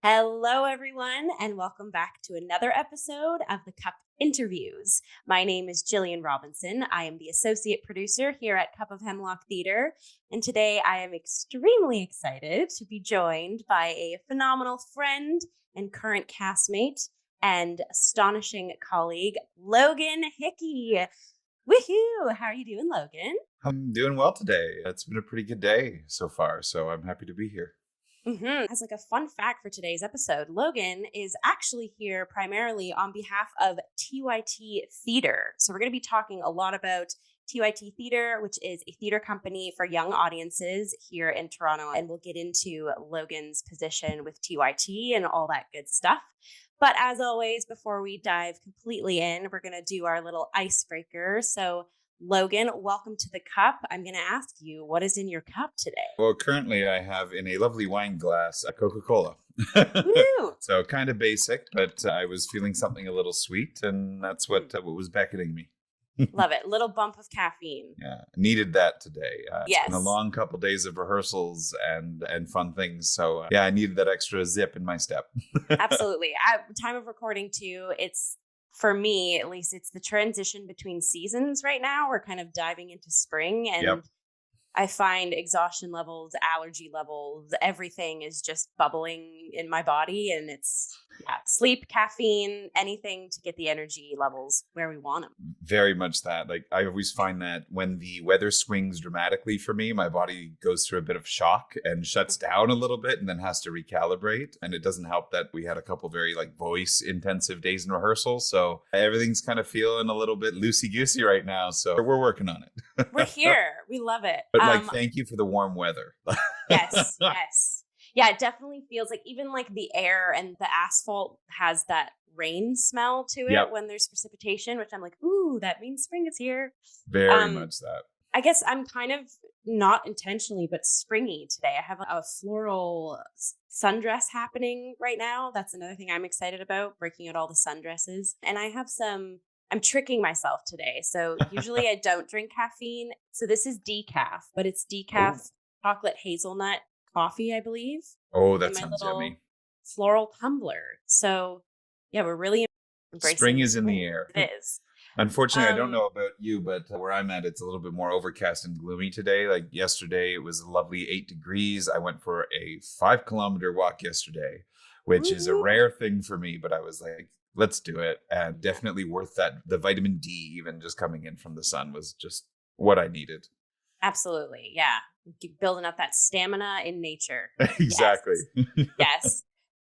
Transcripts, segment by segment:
Hello, everyone, and welcome back to another episode of the Cup Interviews. My name is Jillian Robinson. I am the associate producer here at Cup of Hemlock Theatre, and today I am extremely excited to be joined by a phenomenal friend and current castmate and astonishing colleague, Logan Hickey. Woohoo! How are you doing, Logan? I'm doing well today. It's been a pretty good day so far, so I'm happy to be here. As like a fun fact for today's episode, Logan is actually here primarily on behalf of T.Y.T Theater. So we're going to be talking a lot about T.Y.T Theater, which is a theater company for young audiences here in Toronto. And we'll get into Logan's position with T.Y.T and all that good stuff. But as always, before we dive completely in, we're going to do our little icebreaker. So Logan, welcome to the cup. I'm going to ask you, what is in your cup today? Well, currently I have in a lovely wine glass a Coca-Cola. Woo! So kind of basic, but I was feeling something a little sweet, and that's what was beckoning me. Love it. Little bump of caffeine. Yeah, needed that today. It's been a Yes, long couple days of rehearsals and fun things. So yeah, I needed that extra zip in my step. absolutely. At time of recording too, it's for me at least, it's the transition between seasons right now. We're kind of diving into spring, and Yep. I find exhaustion levels, allergy levels, everything is just bubbling in my body. And it's sleep, caffeine, anything to get the energy levels where we want them. Very much that. Like I always find that when the weather swings dramatically for me, my body goes through a bit of shock and shuts down a little bit and then has to recalibrate. And it doesn't help that we had a couple very like voice intensive days in rehearsal. So everything's kind of feeling a little bit loosey goosey right now. So we're working on it. We're here. We love it. But like, thank you for the warm weather. Yes, yes. Yeah, it definitely feels like even like the air and the asphalt has that rain smell to it Yep. when there's precipitation, which I'm like, ooh, that means spring is here. Very Um, much that. I guess I'm kind of not intentionally, but springy today. I have a floral sundress happening right now. That's another thing I'm excited about, breaking out all the sundresses. And I have I'm tricking myself today. So usually I don't drink caffeine. So this is decaf, but it's Oh, decaf chocolate hazelnut coffee, I believe, oh, in that my sounds little yummy. floral tumbler. So yeah, we're really Spring embracing is in the spring. air. It is. Unfortunately, I don't Um, know about you, but where I'm at, it's a little bit more overcast and gloomy today. Like yesterday, it was a lovely 8 degrees. I went for a 5 kilometer walk yesterday, which is a woo-hoo. rare thing for me, but I was like, let's do it. And definitely worth that. The vitamin D, even just coming in from the sun, was just what I needed. Absolutely. Yeah. Keep building up that stamina in nature. Yes. Exactly. Yes.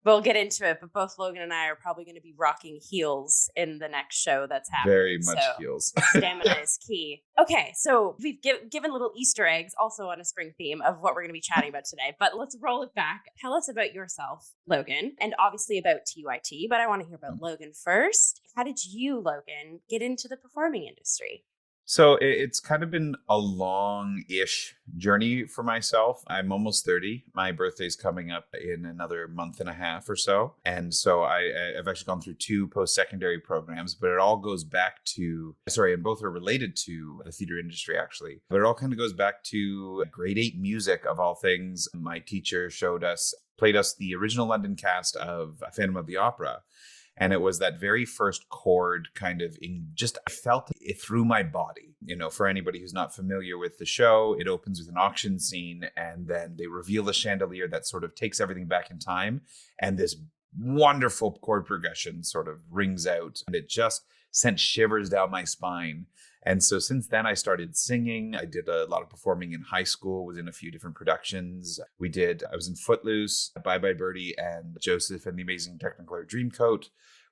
We'll get into it, but both Logan and I are probably going to be rocking heels in the next show that's happening. Very So much heals. stamina is key. Okay. So we've given little Easter eggs also on a spring theme of what we're going to be chatting about today, but let's roll it back. Tell us about yourself, Logan, and obviously about TYT, but I want to hear about Logan first. How did you, Logan, get into the performing industry? So it's kind of been a long-ish journey for myself. I'm almost 30. My birthday's coming up in another month and a half or so. And so I've actually gone through two post-secondary programs, but it all goes back to, sorry, and both are related to the theater industry actually. But it all kind of goes back to grade 8 music of all things. My teacher played us the original London cast of Phantom of the Opera. And it was that very first chord kind of I felt it through my body. You know, for anybody who's not familiar with the show, it opens with an auction scene and then they reveal the chandelier that sort of takes everything back in time. And this wonderful chord progression sort of rings out and it just sent shivers down my spine. And so since then, I started singing. I did a lot of performing in high school, was in a few different productions. I was in Footloose, Bye Bye Birdie, and Joseph and the Amazing Technicolor Dreamcoat,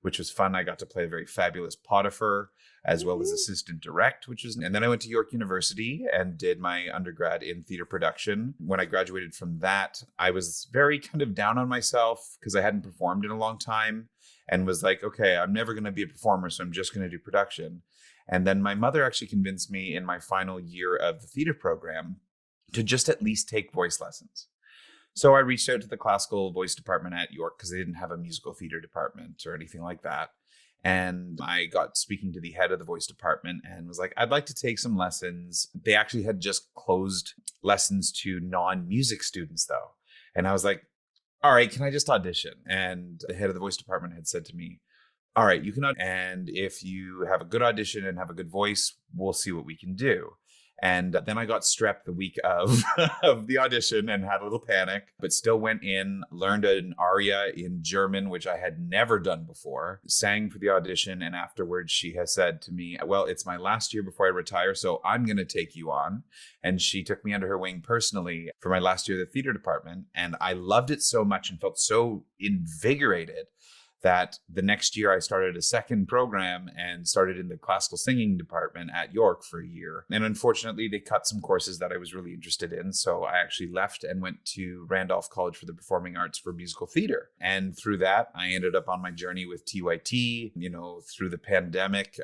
which was fun. I got to play a very fabulous Potiphar, as well as assistant direct, and then I went to York University and did my undergrad in theater production. When I graduated from that, I was very kind of down on myself because I hadn't performed in a long time and was like, okay, I'm never going to be a performer, so I'm just going to do production. And then my mother actually convinced me in my final year of the theater program to just at least take voice lessons. So I reached out to the classical voice department at York because they didn't have a musical theater department or anything like that. And I got speaking to the head of the voice department and was like, I'd like to take some lessons. They actually had just closed lessons to non-music students though. And I was like, all right, can I just audition? And the head of the voice department had said to me, all right, you can, and if you have a good audition and have a good voice, we'll see what we can do. And then I got strep the week of of the audition and had a little panic, but still went in, learned an aria in German, which I had never done before, sang for the audition. And afterwards, she has said to me, well, it's my last year before I retire, so I'm going to take you on. And she took me under her wing personally for my last year at the theater department. And I loved it so much and felt so invigorated that the next year I started a second program and started in the classical singing department at York for a year. And unfortunately, they cut some courses that I was really interested in. So I actually left and went to Randolph College for the Performing Arts for musical theater. And through that, I ended up on my journey with T.Y.T. You know, through the pandemic,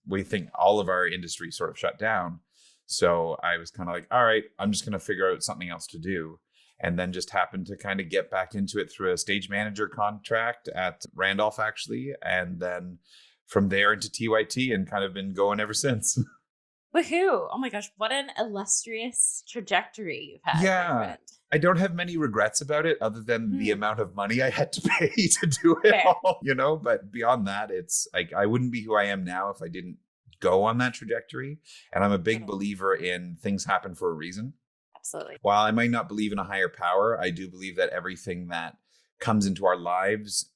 we think all of our industry sort of shut down. So I was kind of like, all right, I'm just going to figure out something else to do. And then just happened to kind of get back into it through a stage manager contract at Randolph, actually. And then from there into T.Y.T. and kind of been going ever since. Woohoo! Oh my gosh, what an illustrious trajectory you've had, my Yeah. friend. I don't have many regrets about it other than the amount of money I had to pay to do it Fair. all, you know, but beyond that, it's like, I wouldn't be who I am now if I didn't go on that trajectory. And I'm a big believer in things happen for a reason. Absolutely. While I might not believe in a higher power, I do believe that everything that comes into our lives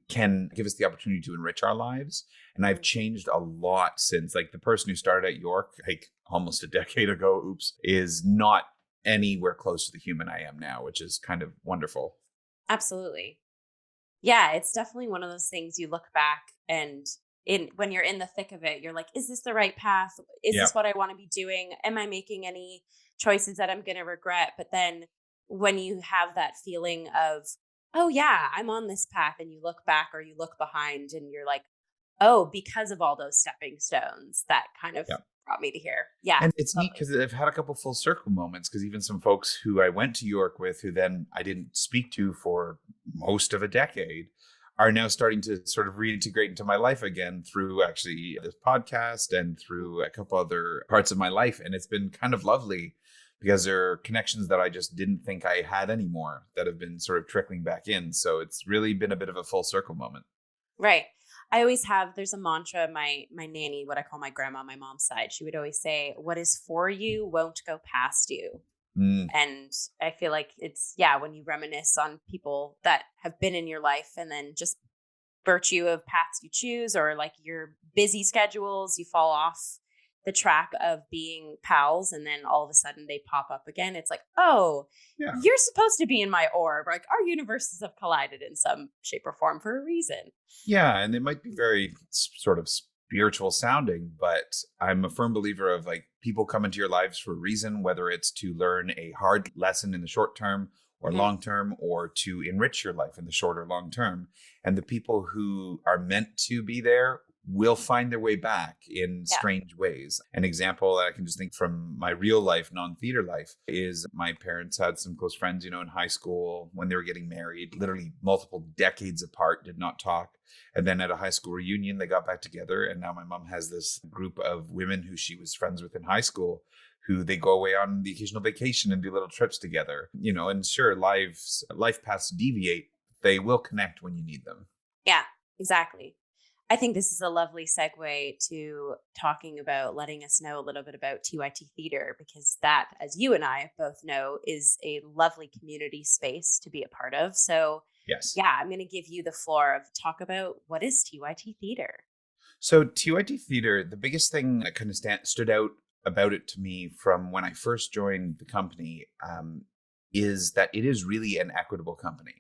can give us the opportunity to enrich our lives. And I've changed a lot since, like, the person who started at York, like almost a decade ago, is not anywhere close to the human I am now, which is kind of wonderful. Absolutely. Yeah, it's definitely one of those things you look back and when you're in the thick of it, you're like, is this the right path? Is this what I want to be doing? Am I making any choices that I'm going to regret? But then when you have that feeling of, oh yeah, I'm on this path, and you look back or you look behind and you're like, oh, because of all those stepping stones, that kind of brought me to here. Yeah. And it's neat because I've had a couple full circle moments, because even some folks who I went to York with, who then I didn't speak to for most of a decade, are now starting to sort of reintegrate into my life again through actually this podcast and through a couple other parts of my life. And it's been kind of lovely because there are connections that I just didn't think I had anymore that have been sort of trickling back in. So it's really been a bit of a full circle moment. Right. I always have, there's a mantra, my nanny, what I call my grandma on my mom's side, she would always say, what is for you won't go past you. And I feel like it's, when you reminisce on people that have been in your life, and then just virtue of paths you choose, or like your busy schedules, you fall off the track of being pals, and then all of a sudden they pop up again. It's like, oh, you're supposed to be in my orb. Like, our universes have collided in some shape or form for a reason. Yeah. And it might be very sort of spiritual sounding, but I'm a firm believer of, like, people come into your lives for a reason, whether it's to learn a hard lesson in the short term or long term, or to enrich your life in the short or long term. And the people who are meant to be there will find their way back in strange ways. An example that I can just think from my real life, non-theater life, is my parents had some close friends, you know, in high school when they were getting married, literally multiple decades apart, did not talk. And then at a high school reunion, they got back together. And now my mom has this group of women who she was friends with in high school, who they go away on the occasional vacation and do little trips together, you know. And sure, life paths deviate. They will connect when you need them. Yeah, exactly. I think this is a lovely segue to talking about, letting us know a little bit about T.Y.T Theater, because that, as you and I both know, is a lovely community space to be a part of. So I'm going to give you the floor of talk about, what is T.Y.T Theater? So T.Y.T Theater, the biggest thing that kind of stood out about it to me from when I first joined the company is that it is really an equitable company.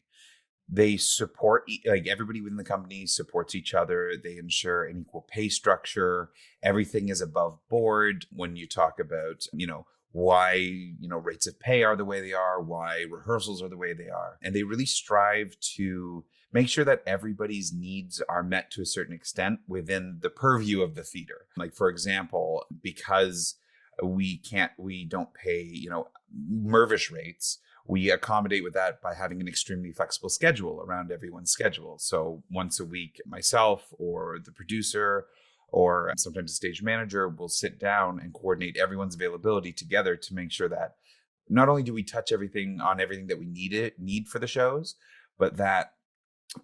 They support, like, everybody within the company supports each other. They ensure an equal pay structure. Everything is above board when you talk about, you know, why, you know, rates of pay are the way they are, why rehearsals are the way they are. And they really strive to make sure that everybody's needs are met to a certain extent within the purview of the theater. Like, for example, because we don't pay, you know, Mervish rates, we accommodate with that by having an extremely flexible schedule around everyone's schedule. So once a week, myself or the producer or sometimes a stage manager will sit down and coordinate everyone's availability together to make sure that not only do we touch on everything that we need for the shows, but that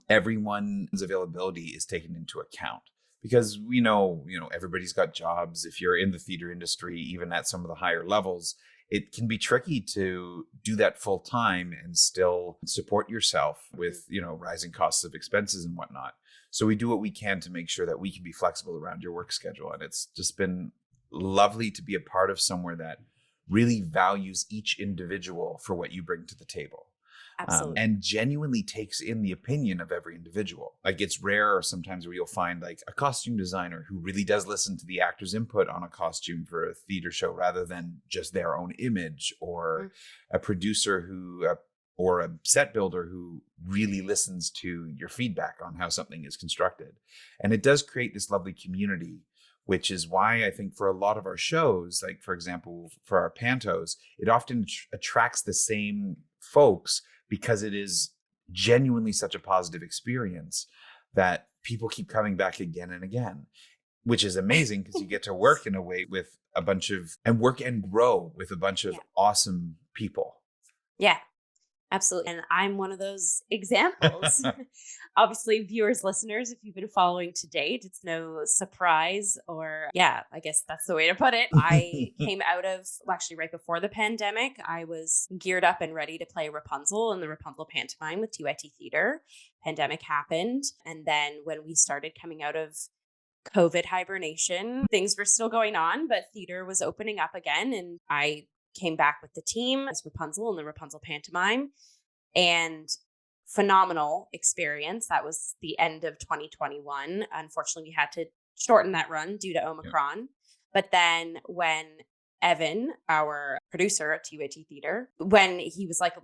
everyone's availability is taken into account. Because we know, everybody's got jobs. If you're in the theater industry, even at some of the higher levels, it can be tricky to do that full time and still support yourself with, rising costs of expenses and whatnot. So we do what we can to make sure that we can be flexible around your work schedule. And it's just been lovely to be a part of somewhere that really values each individual for what you bring to the table. Absolutely. And genuinely takes in the opinion of every individual. Like, it's rare sometimes where you'll find like a costume designer who really does listen to the actor's input on a costume for a theater show rather than just their own image, or a producer or a set builder who really listens to your feedback on how something is constructed. And it does create this lovely community, which is why I think for a lot of our shows, like for example, for our Pantos, it often attracts the same folks because it is genuinely such a positive experience that people keep coming back again and again, which is amazing because you get to work in a way with work and grow with a bunch of awesome people. Yeah. Absolutely. And I'm one of those examples. Obviously, viewers, listeners, if you've been following to date, it's no surprise, I guess that's the way to put it. I came out of, actually right before the pandemic, I was geared up and ready to play Rapunzel in the Rapunzel pantomime with T.Y.T Theater. Pandemic happened. And then when we started coming out of COVID hibernation, things were still going on, but theater was opening up again. And I came back with the team as Rapunzel in the Rapunzel pantomime, and phenomenal experience. That was the end of 2021. Unfortunately, we had to shorten that run due to Omicron. Yeah. But then when Evan, our producer at T.Y.T Theater, when he was like,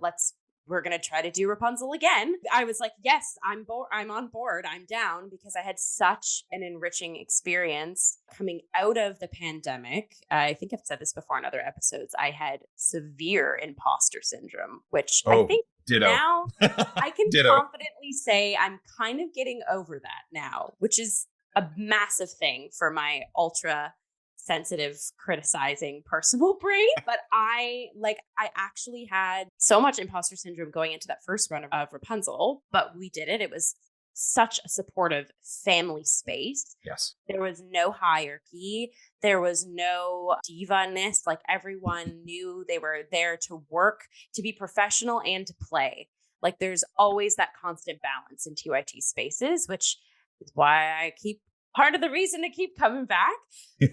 we're going to try to do Rapunzel again, I was like, yes, I'm on board. I'm down, because I had such an enriching experience coming out of the pandemic. I think I've said this before in other episodes. I had severe imposter syndrome, which I think ditto. Now I can Ditto. confidently say I'm kind of getting over that now, which is a massive thing for my ultra sensitive, criticizing personal brain. But I actually had so much imposter syndrome going into that first run of Rapunzel, but we did it. It was such a supportive family space. Yes. There was no hierarchy. There was no diva-ness. Like, everyone knew they were there to work, to be professional, and to play. Like, there's always that constant balance in TYT spaces, which is why part of the reason to keep coming back.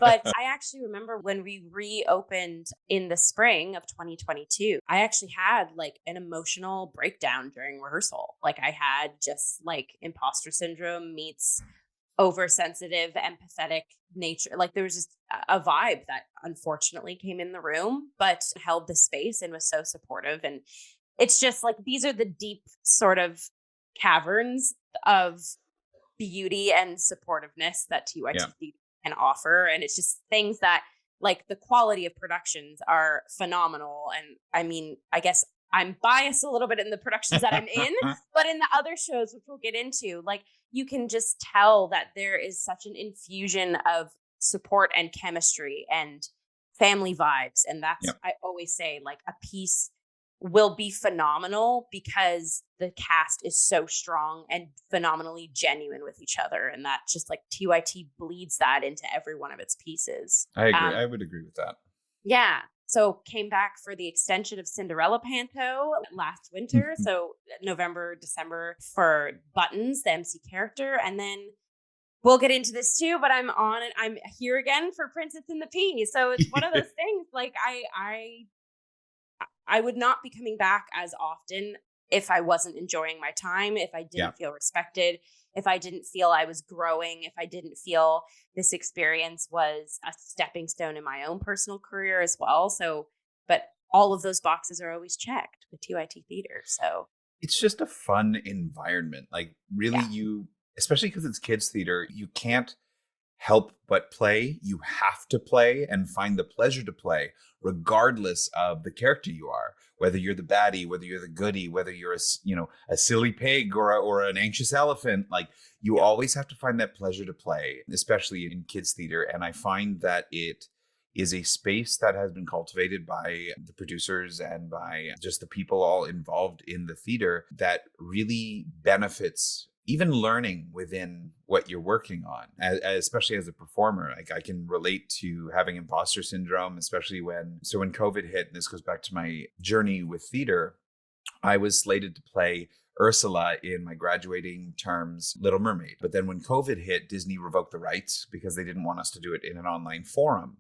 But I actually remember when we reopened in the spring of 2022, I actually had like an emotional breakdown during rehearsal. Like, I had just like imposter syndrome meets oversensitive, empathetic nature. Like, there was just a vibe that unfortunately came in the room, but held the space and was so supportive. And it's just like, these are the deep sort of caverns of beauty and supportiveness that T.Y.T can offer. And it's just things that, like, the quality of productions are phenomenal. And I mean, I guess I'm biased a little bit in the productions that I'm in, but in the other shows, which we'll get into, like, you can just tell that there is such an infusion of support and chemistry and family vibes. And that's, I always say, like, a piece will be phenomenal because the cast is so strong and phenomenally genuine with each other. And that just, like, TYT bleeds that into every one of its pieces. I agree. I would agree with that. Yeah. So came back for the extension of Cinderella Panto last winter. So November, December for Buttons, the MC character. And then we'll get into this too, but I'm here again for Princess and the Pea. So it's one of those things, like, I would not be coming back as often if I wasn't enjoying my time, if I didn't feel respected, if I didn't feel I was growing, if I didn't feel this experience was a stepping stone in my own personal career as well. So, but all of those boxes are always checked with TYT Theater. So it's just a fun environment. Like, really, especially because it's kids theater, you can't help but play. You have to play and find the pleasure to play, regardless of the character you are, whether you're the baddie, whether you're the goodie, whether you're a silly pig or an anxious elephant. Like, you always have to find that pleasure to play, especially in kids theater. And I find that it is a space that has been cultivated by the producers and by just the people all involved in the theater that really benefits even learning within what you're working on, especially as a performer. Like, I can relate to having imposter syndrome, especially when COVID hit, and this goes back to my journey with theater, I was slated to play Ursula in my graduating term's Little Mermaid. But then when COVID hit, Disney revoked the rights because they didn't want us to do it in an online forum.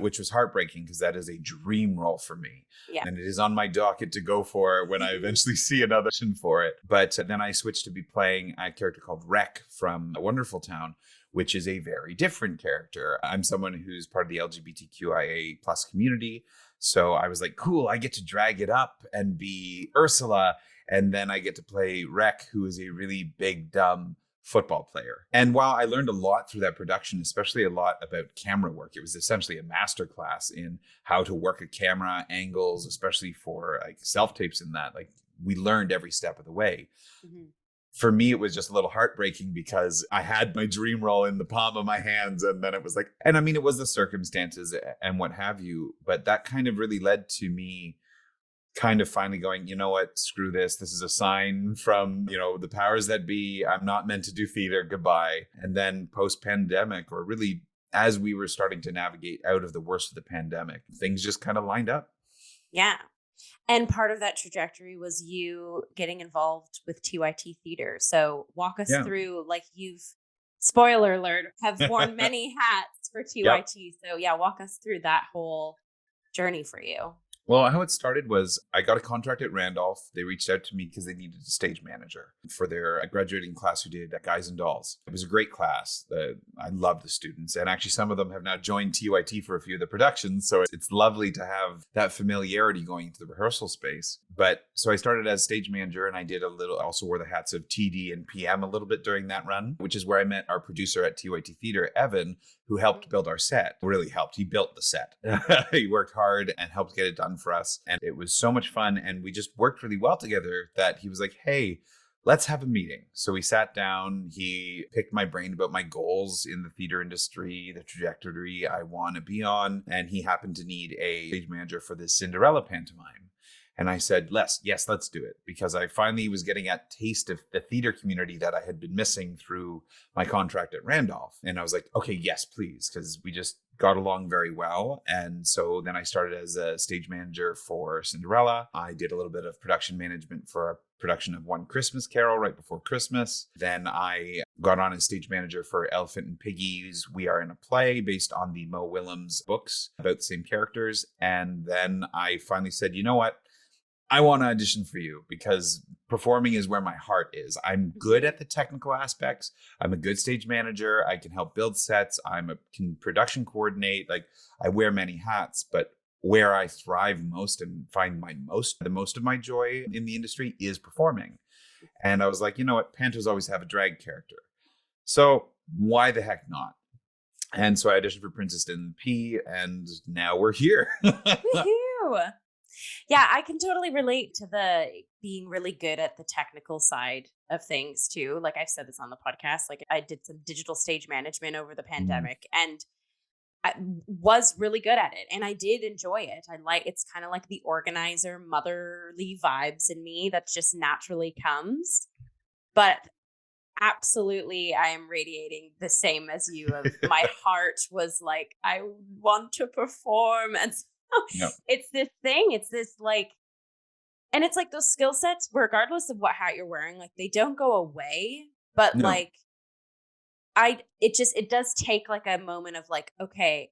Which was heartbreaking because that is a dream role for me. Yeah. And it is on my docket to go for when I eventually see an audition for it. But then I switched to be playing a character called Rec from A Wonderful Town, which is a very different character. I'm someone who's part of the LGBTQIA plus community. So I was like, cool, I get to drag it up and be Ursula. And then I get to play Rec, who is a really big, dumb football player. And while I learned a lot through that production, especially a lot about camera work, it was essentially a masterclass in how to work a camera, angles, especially for like self-tapes and that. Like, we learned every step of the way. Mm-hmm. For me, it was just a little heartbreaking because I had my dream role in the palm of my hands. And then it was like, and I mean, it was the circumstances and what have you, but that kind of really led to me kind of finally going, you know what, screw this. This is a sign from, the powers that be. I'm not meant to do theater. Goodbye. And then post-pandemic, or really as we were starting to navigate out of the worst of the pandemic, things just kind of lined up. Yeah. And part of that trajectory was you getting involved with T.Y.T. theater. So walk us through, like, you've, spoiler alert, have worn many hats for T.Y.T. Yep. So yeah, walk us through that whole journey for you. Well, how it started was I got a contract at Randolph. They reached out to me because they needed a stage manager for their graduating class who did Guys and Dolls. It was a great class. I loved the students. And actually, some of them have now joined T.Y.T. for a few of the productions. So it's lovely to have that familiarity going into the rehearsal space. But so I started as stage manager, and I did also wore the hats of TD and PM a little bit during that run, which is where I met our producer at T.Y.T. Theater, Evan, who helped build our set. Really helped. He built the set. He worked hard and helped get it done for us. And it was so much fun. And we just worked really well together that he was like, hey, let's have a meeting. So we sat down. He picked my brain about my goals in the theater industry, the trajectory I want to be on. And he happened to need a stage manager for this Cinderella pantomime. And I said, yes, let's do it. Because I finally was getting a taste of the theater community that I had been missing through my contract at Randolph. And I was like, okay, yes, please. Because we just got along very well. And so then I started as a stage manager for Cinderella. I did a little bit of production management for a production of One Christmas Carol right before Christmas. Then I got on as stage manager for Elephant and Piggy's We Are in a Play, based on the Mo Willems books about the same characters. And then I finally said, you know what? I want to audition for you because performing is where my heart is. I'm good at the technical aspects. I'm a good stage manager. I can help build sets. Can production coordinate. Like, I wear many hats, but where I thrive most and find the most of my joy in the industry is performing. And I was like, you know what? Pantos always have a drag character. So why the heck not? And so I auditioned for Princess and P, and now we're here. Woohoo! Yeah, I can totally relate to the being really good at the technical side of things too. Like, I've said this on the podcast, like, I did some digital stage management over the pandemic and I was really good at it. And I did enjoy it. It's kind of like the organizer, motherly vibes in me that just naturally comes. But absolutely, I am radiating the same as you. Of my heart was like, I want to perform. And yep. It's this thing. It's this like, and it's like those skill sets, regardless of what hat you're wearing, like, they don't go away. But no. Like, it does take like a moment of like, okay,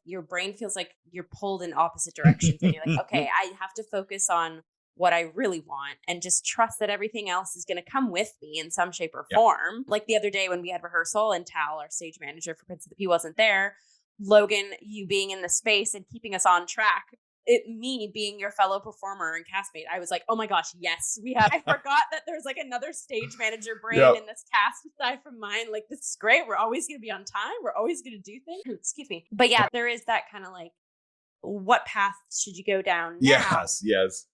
your brain feels like you're pulled in opposite directions, and you're like, okay, I have to focus on what I really want and just trust that everything else is going to come with me in some shape or form. Like the other day when we had rehearsal and Tal, our stage manager for Prince of the Pea, wasn't there. Logan, you being in the space and keeping us on track, me being your fellow performer and castmate, I was like, oh my gosh, yes, I forgot that there's like another stage manager brain in this cast aside from mine. Like, this is great. We're always going to be on time. We're always going to do things. Excuse me. But yeah, there is that kind of like, what path should you go down now? Yes.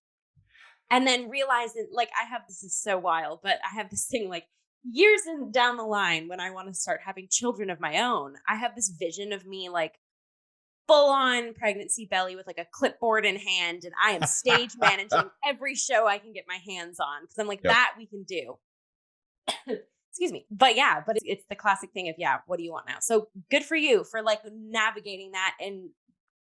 And then realizing, like, this is so wild, but I have this thing like, years down the line when I want to start having children of my own, I have this vision of me like full on pregnancy belly with like a clipboard in hand, and I am stage managing every show I can get my hands on because I'm like, Yep. that we can do. Excuse me. But yeah, but it's the classic thing of, yeah, what do you want now? So good for you for like navigating that and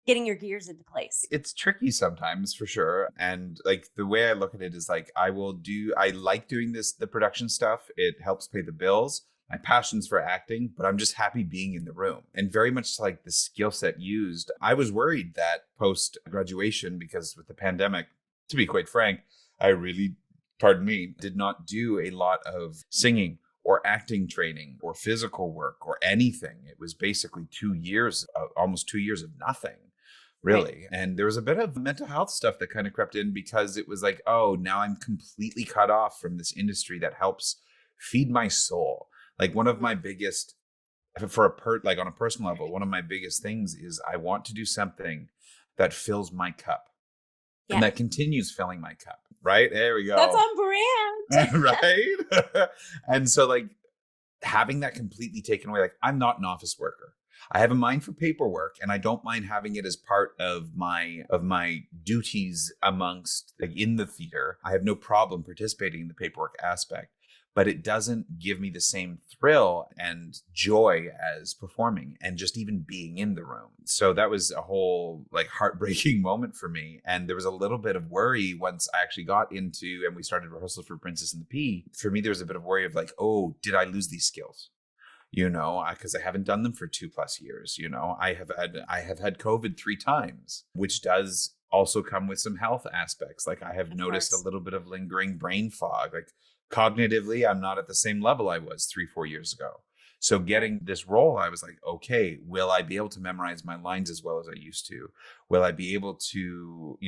getting your gears into place. It's tricky sometimes for sure. And like the way I look at it is like I like doing the production stuff. It helps pay the bills. My passion's for acting, but I'm just happy being in the room. And very much like the skill set used, I was worried that post graduation, because with the pandemic, to be quite frank, I really, pardon me, did not do a lot of singing or acting training or physical work or anything. It was basically almost 2 years of nothing. Really. Right. And there was a bit of mental health stuff that kind of crept in because it was like, oh, now I'm completely cut off from this industry that helps feed my soul. Like one of my biggest, like on a personal level, one of my biggest things is I want to do something that fills my cup and that continues filling my cup. Right? There we go. That's on brand. Right? And so like having that completely taken away, like I'm not an office worker. I have a mind for paperwork and I don't mind having it as part of my duties amongst like in the theater. I have no problem participating in the paperwork aspect, but it doesn't give me the same thrill and joy as performing and just even being in the room. So that was a whole like heartbreaking moment for me. And there was a little bit of worry once I actually got into and we started rehearsal for Princess and the Pea. For me, there was a bit of worry of like, oh, did I lose these skills? Because I haven't done them for 2+ years. I have had COVID 3 times, which does also come with some health aspects. Like I have noticed a little bit of lingering brain fog. Like cognitively, I'm not at the same level I was 3-4 years ago. So getting this role, I was like, okay, will I be able to memorize my lines as well as I used to? Will I be able to,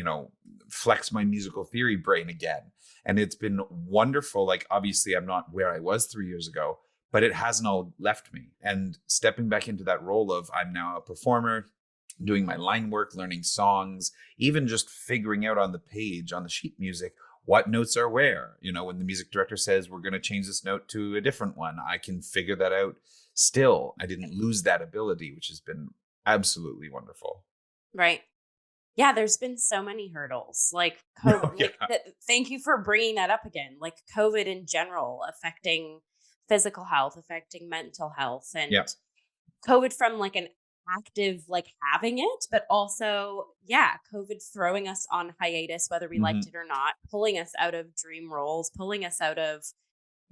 flex my musical theory brain again? And it's been wonderful. Like, obviously, I'm not where I was 3 years ago, but it hasn't all left me. And stepping back into that role of I'm now a performer, doing my line work, learning songs, even just figuring out on the page, on the sheet music, what notes are where. When the music director says we're going to change this note to a different one, I can figure that out still. I didn't lose that ability, which has been absolutely wonderful. Right. Yeah, there's been so many hurdles. Like COVID. Thank you for bringing that up again. Like COVID in general affecting physical health, affecting mental health, and COVID from like an active, like having it, but also, COVID throwing us on hiatus, whether we liked it or not, pulling us out of dream roles, pulling us out of,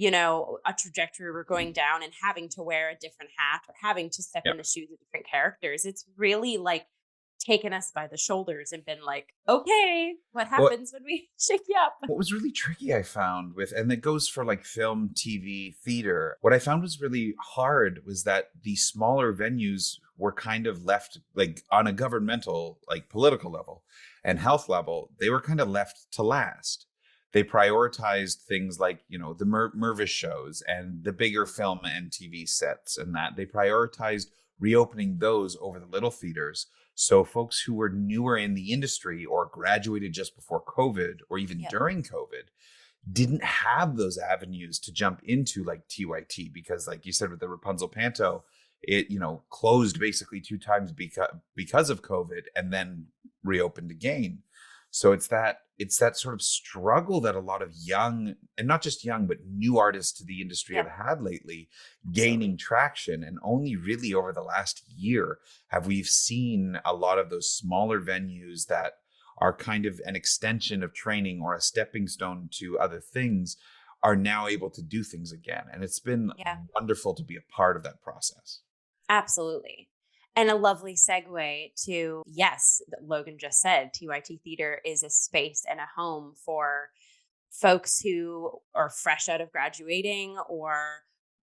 a trajectory we're going down and having to wear a different hat or having to step in the shoes of different characters. It's really like taken us by the shoulders and been like, okay, what happens when we shake you up? What was really tricky I found and it goes for like film, TV, theater, what I found was really hard was that the smaller venues were kind of left like on a governmental, like political level and health level, they were kind of left to last. They prioritized things like, the Mervis shows and the bigger film and TV sets and that. They prioritized reopening those over the little theaters. So folks who were newer in the industry or graduated just before COVID or even during COVID didn't have those avenues to jump into like T.Y.T. because like you said with the Rapunzel Panto, it, closed basically 2 times because of COVID and then reopened again. So it's that sort of struggle that a lot of young, and not just young, but new artists to the industry have had lately, gaining traction. And only really over the last year have we seen a lot of those smaller venues that are kind of an extension of training or a stepping stone to other things are now able to do things again. And it's been wonderful to be a part of that process. Absolutely. And a lovely segue to, yes, Logan just said, T.Y.T. Theater is a space and a home for folks who are fresh out of graduating or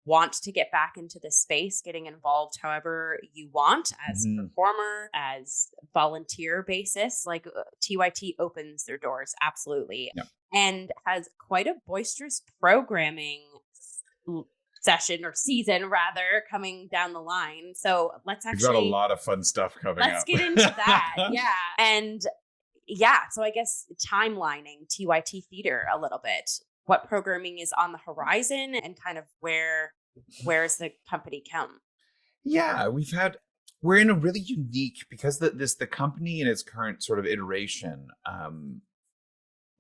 want to get back into the space, getting involved however you want as performer, as volunteer basis. Like T.Y.T. opens their doors, absolutely, and has quite a boisterous programming session or season rather coming down the line. So let's actually, we've got a lot of fun stuff coming up. Let's get into that. And so I guess timelining T.Y.T. Theater a little bit. What programming is on the horizon and kind of where's the company come? Yeah, we've had We're in a really unique, because the company in its current sort of iteration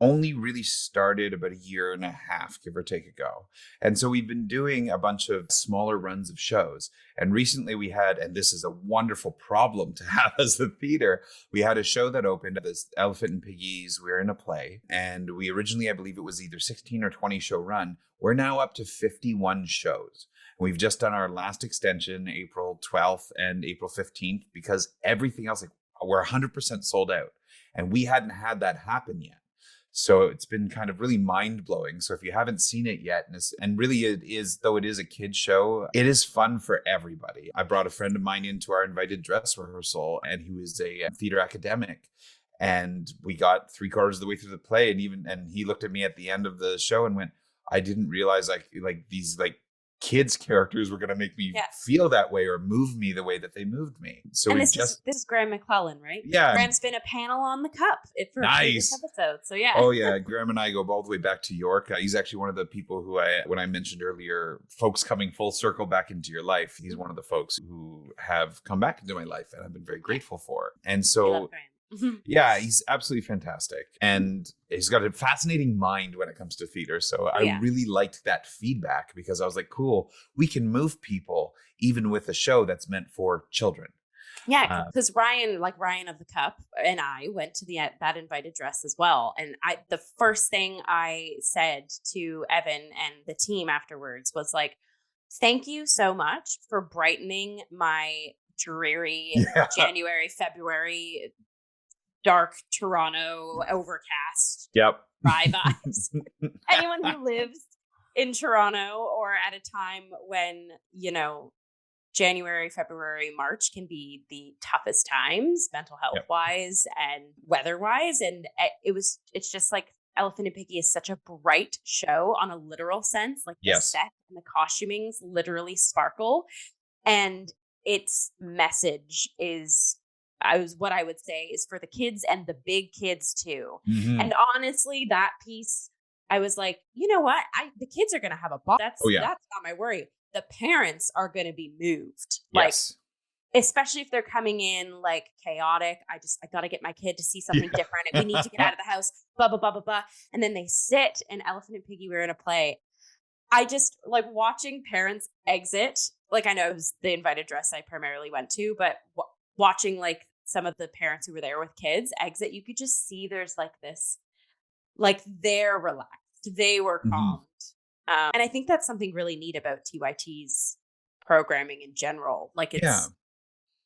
only really started about a year and a half, give or take, ago. And so we've been doing a bunch of smaller runs of shows. And recently we had, and this is a wonderful problem to have as a theater, we had a show that opened, this Elephant and Piggies. We're in a play. And we originally, I believe it was either 16 or 20 show run. We're now up to 51 shows. We've just done our last extension, April 12th and April 15th, because everything else, like, we're 100% sold out. And we hadn't had that happen yet. So it's been kind of really mind blowing. So if you haven't seen it yet, and really it is, though it is a kid's show, it is fun for everybody. I brought a friend of mine into our invited dress rehearsal, and he was a theater academic. And we got 3/4 of the way through the play, and he looked at me at the end of the show and went, I didn't realize like these kids characters were going to make me feel that way or move me the way that they moved me. So and this is Graham McClellan, right? Yeah. Graham's been a panel on the Cup for this episode. So yeah. Oh yeah. Graham and I go all the way back to York. He's actually one of the people who when I mentioned earlier, folks coming full circle back into your life, he's one of the folks who have come back into my life and I've been very grateful for. And so yeah, he's absolutely fantastic. And he's got a fascinating mind when it comes to theater. So I really liked that feedback, because I was like, cool, we can move people even with a show that's meant for children. Yeah, because Ryan of the Cup and I went to that invited dress as well. And the first thing I said to Evan and the team afterwards was like, thank you so much for brightening my dreary January, February, dark Toronto overcast vibes. Anyone who lives in Toronto or at a time when, January, February, March can be the toughest times mental health wise and weather wise. And it's just like Elephant and Piggy is such a bright show on a literal sense. Like the set and the costumings literally sparkle. And its message is what I would say is for the kids and the big kids too. Mm-hmm. And honestly, that piece, I was like, you know what? The kids are going to have a ball. That's not my worry. The parents are going to be moved. Like, especially if they're coming in like chaotic. I got to get my kid to see something different. We need to get out of the house, blah, blah, blah, blah, blah. And then they sit and Elephant and Piggy were in a play. I just like watching parents exit. Like, I know it was the invited dress I primarily went to, but watching like some of the parents who were there with kids exit, you could just see there's like this, like they're relaxed, they were calmed. And I think that's something really neat about T.Y.T's programming in general. Like it's,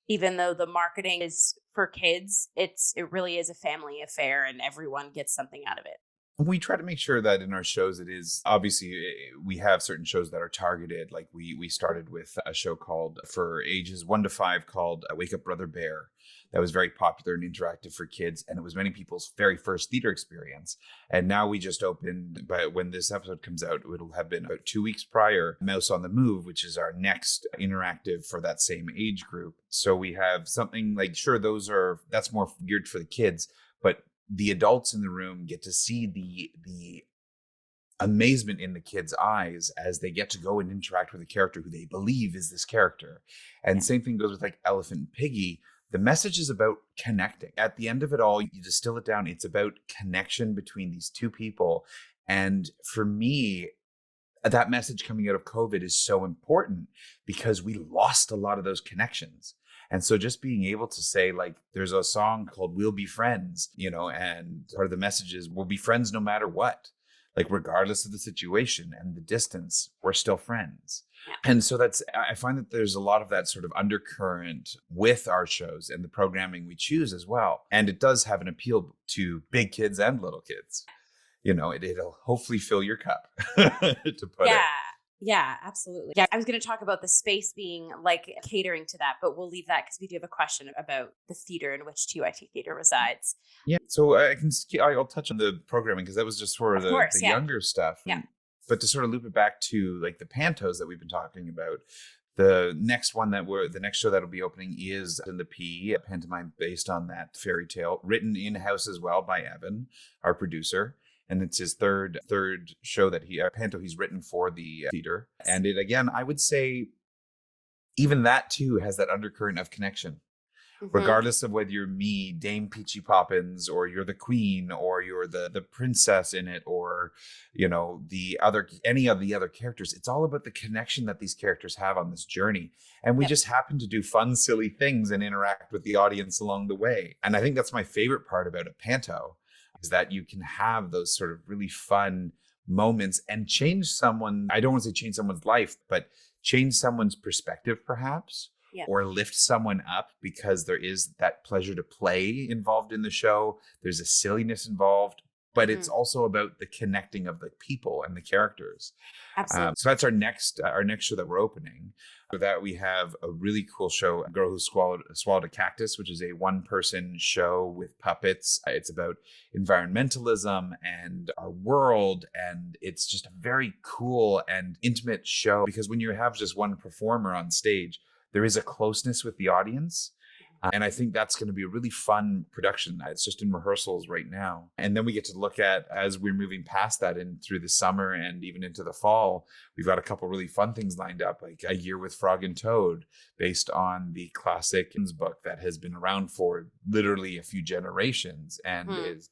even though the marketing is for kids, it really is a family affair and everyone gets something out of it. We try to make sure that in our shows, it is obviously we have certain shows that are targeted. Like we started with a show called for ages 1 to 5 called Wake Up Brother Bear. That was very popular and interactive for kids. And it was many people's very first theater experience. And now we just opened, but when this episode comes out, it'll have been about 2 weeks prior, Mouse on the Move, which is our next interactive for that same age group. So we have something like, sure, that's more geared for the kids, but the adults in the room get to see the amazement in the kids' eyes as they get to go and interact with a character who they believe is this character. And same thing goes with like Elephant and Piggy. The message is about connecting. At the end of it all, you distill it down. It's about connection between these two people. And for me, that message coming out of COVID is so important because we lost a lot of those connections. And so just being able to say, like, there's a song called We'll Be Friends, and part of the message is we'll be friends no matter what. Like, regardless of the situation and the distance, we're still friends. Yeah. And so I find that there's a lot of that sort of undercurrent with our shows and the programming we choose as well. And it does have an appeal to big kids and little kids. It'll hopefully fill your cup, to put it. Yeah, absolutely. Yeah, I was going to talk about the space being like catering to that, but we'll leave that because we do have a question about the theater in which T.Y.T theater resides. Yeah, so I'll touch on the programming because that was just for the younger stuff. Yeah. But to sort of loop it back to like the Pantos that we've been talking about, the next show that'll be opening is in the P, a pantomime based on that fairy tale, written in-house as well by Evan, our producer. And it's his third show that he's written for the theater. And it, again, I would say even that too has that undercurrent of connection. Mm-hmm. Regardless of whether you're me, Dame Peachy Poppins, or you're the queen, or you're the princess in it, or the other any of the other characters, it's all about the connection that these characters have on this journey. And we Yep. just happen to do fun, silly things and interact with the audience along the way. And I think that's my favorite part about a panto, is that you can have those sort of really fun moments and change someone. I don't want to say change someone's life, but change someone's perspective, perhaps, Yeah. or lift someone up, because there is that pleasure to play involved in the show. There's a silliness involved, but it's also about the connecting of the people and the characters. Absolutely. So that's our next show that we're opening. For that, we have a really cool show, A Girl Who Swallowed a Cactus, which is a one-person show with puppets. It's about environmentalism and our world, and it's just a very cool and intimate show, because when you have just one performer on stage, there is a closeness with the audience. And I think that's going to be a really fun production. It's just in rehearsals right now. And then we get to look at, as we're moving past that and through the summer and even into the fall, we've got a couple really fun things lined up, like A Year with Frog and Toad, based on the classic book that has been around for literally a few generations, and is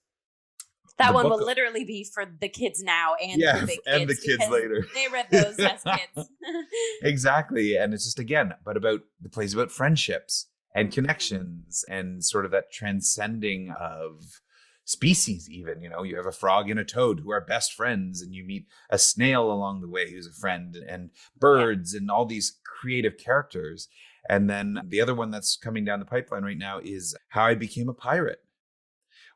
that one will literally be for the kids now and the big kids, and the kids later. They read those as kids. Exactly. And it's just, again, the play's about friendships and connections and sort of that transcending of species. Even, you have a frog and a toad who are best friends, and you meet a snail along the way who's a friend, and birds and all these creative characters. And then the other one that's coming down the pipeline right now is How I Became a Pirate,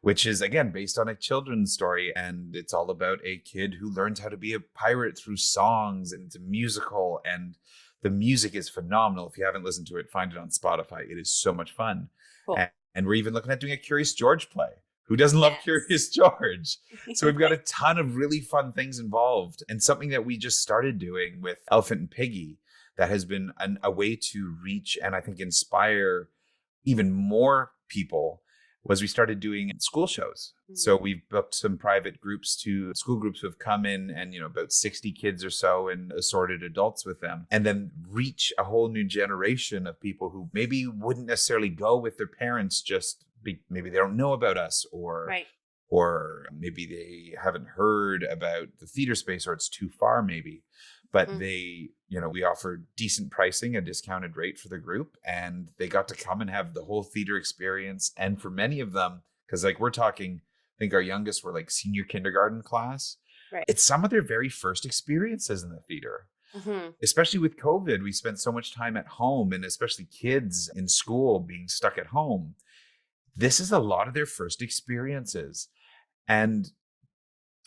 which is, again, based on a children's story. And it's all about a kid who learns how to be a pirate through songs, and it's a musical, and the music is phenomenal. If you haven't listened to it, find it on Spotify. It is so much fun. Cool. And we're even looking at doing a Curious George play. Who doesn't love Curious George? So we've got a ton of really fun things involved, and something that we just started doing with Elephant and Piggy that has been a way to reach and I think inspire even more people was we started doing school shows. Mm-hmm. So we've booked some private groups school groups who have come in, and, about 60 kids or so, and assorted adults with them, and then reach a whole new generation of people who maybe wouldn't necessarily go with their parents, maybe they don't know about us, or maybe they haven't heard about the theater space, or it's too far maybe. But they, we offered decent pricing, a discounted rate for the group, and they got to come and have the whole theater experience. And for many of them, because we're talking, I think our youngest were like senior kindergarten class. Right. It's some of their very first experiences in the theater. Mm-hmm. Especially with COVID, we spent so much time at home, and especially kids in school being stuck at home. This is a lot of their first experiences. And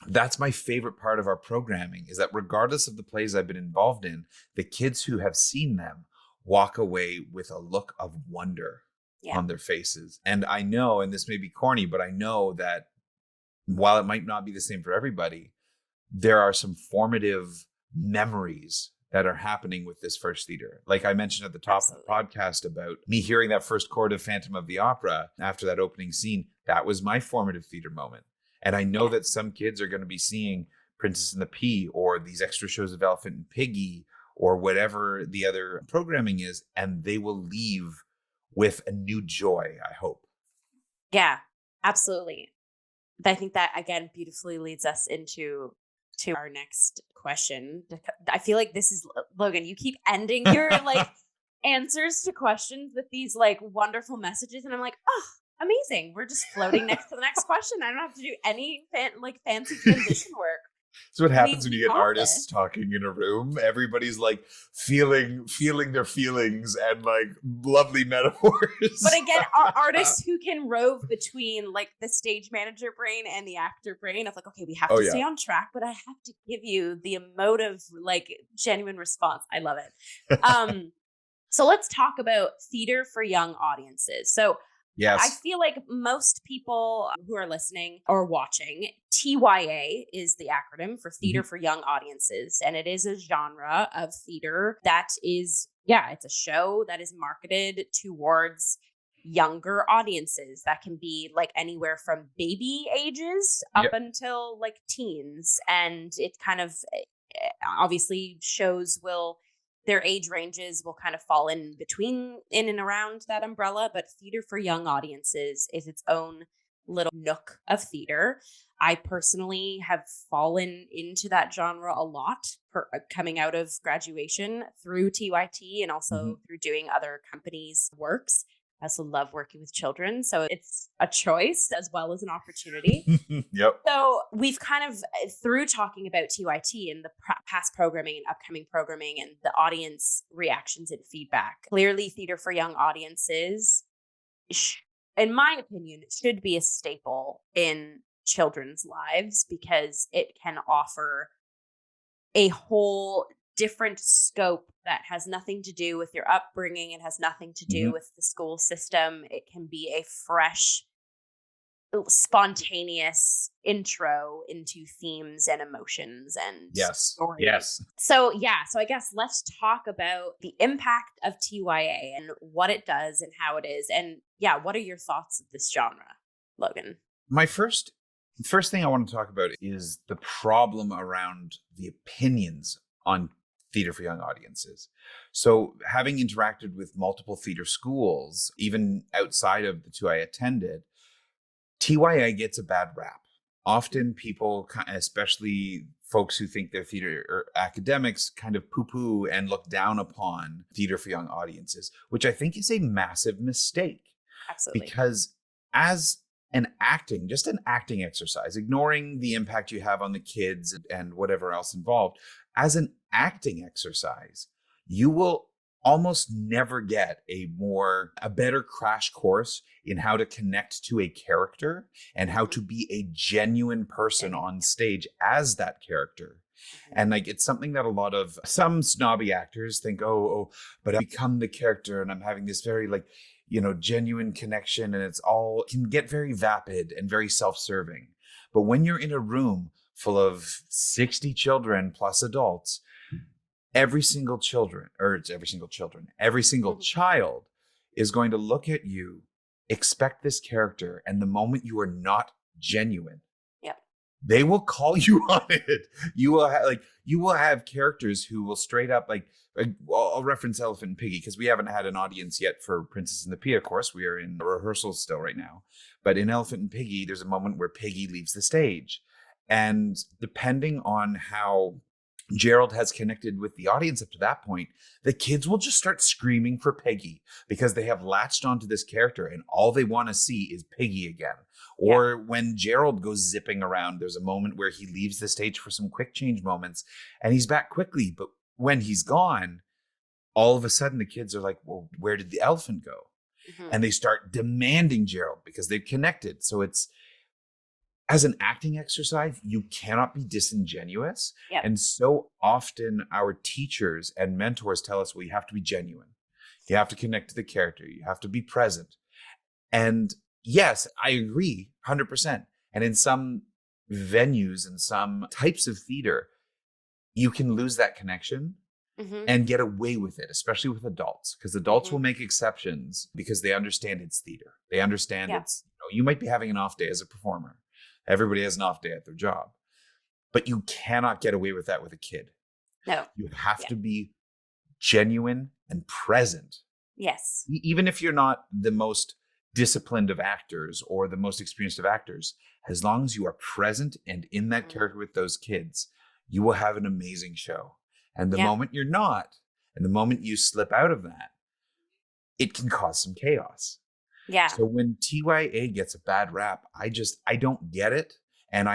that's my favorite part of our programming, is that regardless of the plays I've been involved in, the kids who have seen them walk away with a look of wonder on their faces. And I know, and this may be corny, but I know that while it might not be the same for everybody, there are some formative memories that are happening with this first theater. Like I mentioned at the top of the podcast about me hearing that first chord of Phantom of the Opera after that opening scene, that was my formative theater moment. And I know that some kids are going to be seeing Princess and the Pea, or these extra shows of Elephant and Piggy, or whatever the other programming is, and they will leave with a new joy, I hope. Yeah, absolutely. I think that, again, beautifully leads us into our next question. I feel like this is, Logan, you keep ending your answers to questions with these wonderful messages. And I'm like, oh, amazing. We're just floating next to the next question. I don't have to do any fancy transition work. That's what happens when you get artists talking in a room. Everybody's feeling their feelings and lovely metaphors. But again, artists who can rove between the stage manager brain and the actor brain of okay, we have to stay on track, but I have to give you the emotive, genuine response. I love it. So let's talk about theater for young audiences. So yes. I feel like most people who are listening or watching, TYA is the acronym for Theater for Young Audiences. And it is a genre of theater that is, it's a show that is marketed towards younger audiences. That can be anywhere from baby ages up until teens. And it kind of, obviously shows will their age ranges will kind of fall in between, in and around that umbrella, but theater for young audiences is its own little nook of theater. I personally have fallen into that genre a lot coming out of graduation through TYT and Mhm. also through doing other companies' works. I also love working with children. So it's a choice as well as an opportunity. Yep. So we've kind of, through talking about TYT and the past programming and upcoming programming and the audience reactions and feedback, clearly theater for young audiences, sh- in my opinion, should be a staple in children's lives because it can offer a whole different scope that has nothing to do with your upbringing. It has nothing to do Mhm. with the school system. It can be a fresh, spontaneous intro into themes and emotions and Yes. stories. Yes. So, yeah, so I guess let's talk about the impact of TYA and what it does and how it is. And yeah, what are your thoughts of this genre, Logan? My first thing I want to talk about is the problem around the opinions on theater for young audiences. So, having interacted with multiple theater schools, even outside of the two I attended, TYA gets a bad rap. Often people, especially folks who think they're theater or academics, kind of poo-poo and look down upon theater for young audiences, which I think is a massive mistake. Absolutely. Because as just an acting exercise, ignoring the impact you have on the kids and whatever else involved, as an acting exercise, you will almost never get a better crash course in how to connect to a character and how to be a genuine person on stage as that character. And like it's something that a lot of some snobby actors think, oh, but I become the character and I'm having this very genuine connection, and it's all can get very vapid and very self-serving. But when you're in a room full of 60 children plus adults, every single child is going to look at you, expect this character, and the moment you are not genuine, Yep. they will call you on it. You will have characters who will straight up I'll reference Elephant and Piggy because we haven't had an audience yet for Princess and the Pea. Of course, we are in rehearsals still right now. But in Elephant and Piggy, there's a moment where Piggy leaves the stage, and depending on how Gerald has connected with the audience up to that point, the kids will just start screaming for Piggy because they have latched onto this character and all they want to see is Piggy again. Or when Gerald goes zipping around, there's a moment where he leaves the stage for some quick change moments and he's back quickly. But when he's gone, all of a sudden the kids are like, well, where did the elephant go? Mm-hmm. And they start demanding Gerald because they've connected. So it's, as an acting exercise, you cannot be disingenuous. Yep. And so often our teachers and mentors tell us, well, you have to be genuine. You have to connect to the character. You have to be present. And yes, I agree 100%. And in some venues and some types of theater, you can lose that connection and get away with it, especially with adults, because adults will make exceptions because they understand it's theater. They understand it's, you might be having an off day as a performer. Everybody has an off day at their job, but you cannot get away with that with a kid. No. You have to be genuine and present. Yes. Even if you're not the most disciplined of actors or the most experienced of actors, as long as you are present and in that character with those kids, you will have an amazing show. And the moment you're not, and the moment you slip out of that, it can cause some chaos. Yeah. So when TYA gets a bad rap, I don't get it. And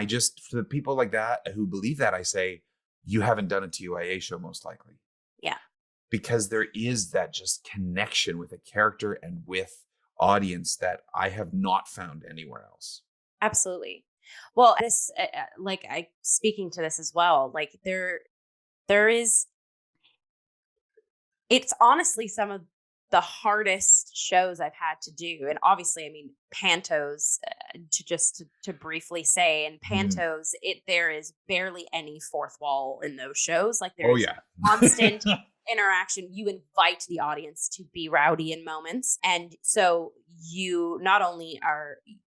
for the people like that who believe that, I say, you haven't done a TYA show most likely. Yeah. Because there is that just connection with a character and with audience that I have not found anywhere else. Absolutely. Well, this, speaking to this as well, like there is, it's honestly some of the hardest shows I've had to do. And obviously, I mean, Pantos, to briefly say, in Pantos, there is barely any fourth wall in those shows. Like there's constant interaction. You invite the audience to be rowdy in moments. And so you not only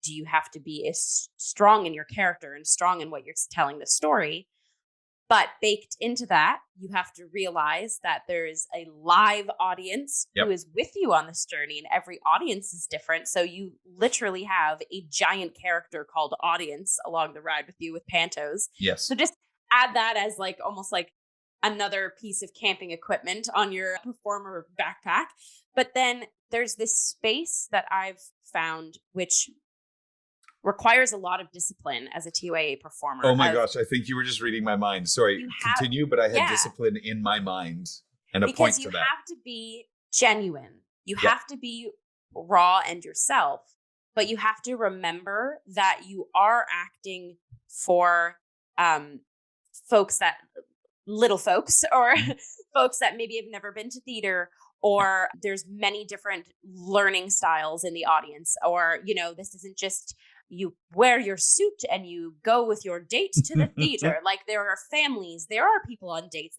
do you have to be as strong in your character and strong in what you're telling the story, But baked into that, you have to realize that there is a live audience who is with you on this journey, and every audience is different. So you literally have a giant character called audience along the ride with you with Pantos. Yes. So just add that as like almost like another piece of camping equipment on your performer backpack. But then there's this space that I've found, which requires a lot of discipline as a TYA performer. Oh my gosh, I think you were just reading my mind. Sorry, continue, but I had discipline in my mind and a point to that. Because you have to be genuine. You have to be raw and yourself, but you have to remember that you are acting for little folks or folks that maybe have never been to theater, or there's many different learning styles in the audience, or, this isn't just you wear your suit and you go with your date to the theater. Like, there are families, there are people on dates.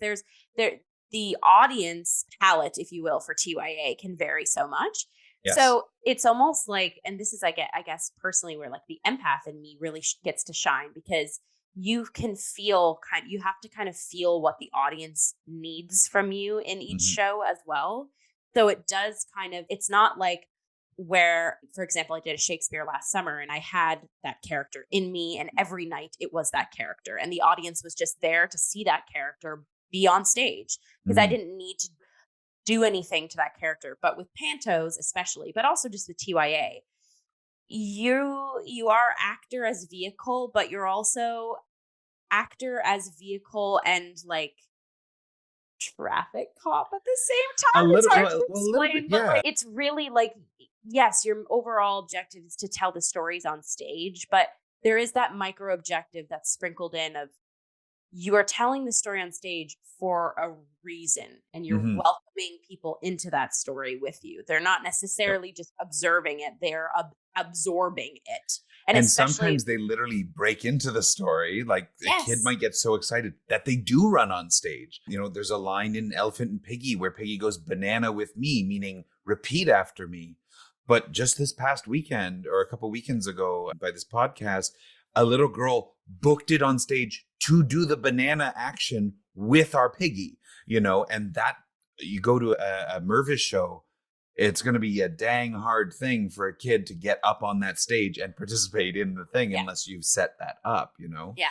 The audience palette, if you will, for TYA can vary so much. Yes. So it's almost like, and this is, I guess personally, where like the empath in me really gets to shine, because you can feel you have to kind of feel what the audience needs from you in each show as well. So it does it's not like where, for example, I did a Shakespeare last summer and I had that character in me, and every night it was that character, and the audience was just there to see that character be on stage, because I didn't need to do anything to that character. But with Pantos especially, but also just with TYA, you are actor as vehicle, but you're also actor as vehicle and like traffic cop at the same time. It's hard to explain, but like, it's really like, yes, your overall objective is to tell the stories on stage, but there is that micro objective that's sprinkled in of you are telling the story on stage for a reason, and you're welcoming people into that story with you. They're not necessarily just observing it, they're absorbing it. And sometimes they literally break into the story. Like a kid might get so excited that they do run on stage. There's a line in Elephant and Piggy where Piggy goes banana with me, meaning repeat after me. But just this past weekend, or a couple weekends ago by this podcast, a little girl booked it on stage to do the banana action with our Piggy, and that you go to a Mervis show, it's going to be a dang hard thing for a kid to get up on that stage and participate in the thing unless you've set that up, Yeah.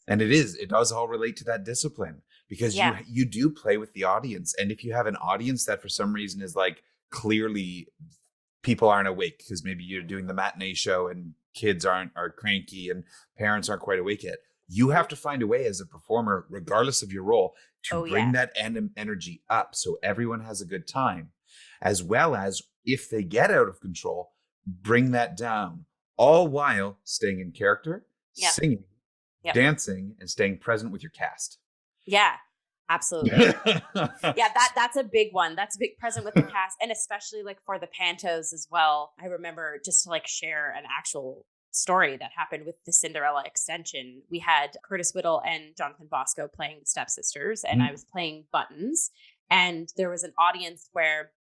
And it does all relate to that discipline, because you do play with the audience. And if you have an audience that for some reason is like, clearly people aren't awake because maybe you're doing the matinee show and kids are cranky and parents aren't quite awake yet, you have to find a way as a performer, regardless of your role, to bring that energy up so everyone has a good time. As well as, if they get out of control, bring that down, all while staying in character, singing, dancing, and staying present with your cast. Yeah, absolutely. That's a big one. That's a big present with the cast, and especially like for the Pantos as well. I remember, just to like share an actual story that happened with the Cinderella extension. We had Curtis Whittle and Jonathan Bosco playing the stepsisters, and I was playing Buttons, and there was an audience where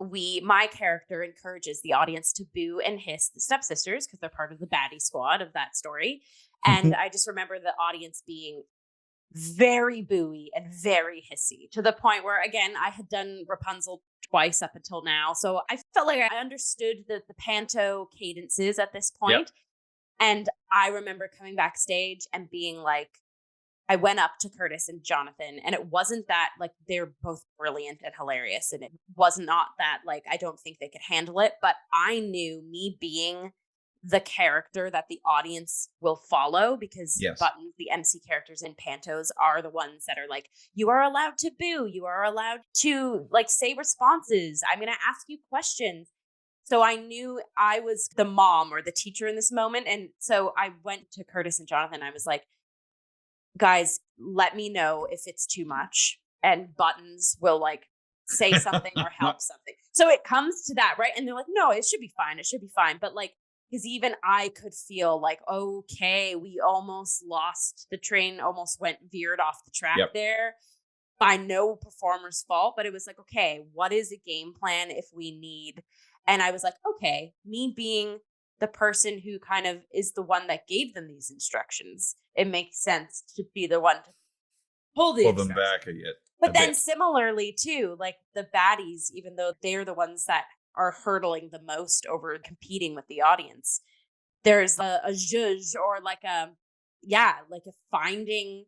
my character encourages the audience to boo and hiss the stepsisters because they're part of the baddie squad of that story. And I just remember the audience being very booey and very hissy, to the point where, again, I had done Rapunzel twice up until now. So I felt like I understood the Panto cadences at this point. Yep. And I remember coming backstage and being like, I went up to Curtis and Jonathan, and it wasn't that like they're both brilliant and hilarious, and it was not that like I don't think they could handle it, but I knew, me being the character that the audience will follow, because Buttons, the MC characters in Pantos, are the ones that are like, you are allowed to boo, you are allowed to like say responses, I'm going to ask you questions. So I knew I was the mom or the teacher in this moment. And so I went to Curtis and Jonathan. I was like, guys, let me know if it's too much, and Buttons will like say something or help something. So it comes to that, right? And they're like, no, it should be fine. It should be fine. But like, because even I could feel like, okay, we almost lost the train, almost veered off the track there. By no performer's fault, but it was like, okay, what is a game plan if we need? And I was like, okay, me being the person who kind of is the one that gave them these instructions, it makes sense to be the one to pull the Pull them instructions. back a But then bit. similarly too, like the baddies, even though they're the ones that are hurdling the most over competing with the audience, there's a judge or like a, yeah, like a finding.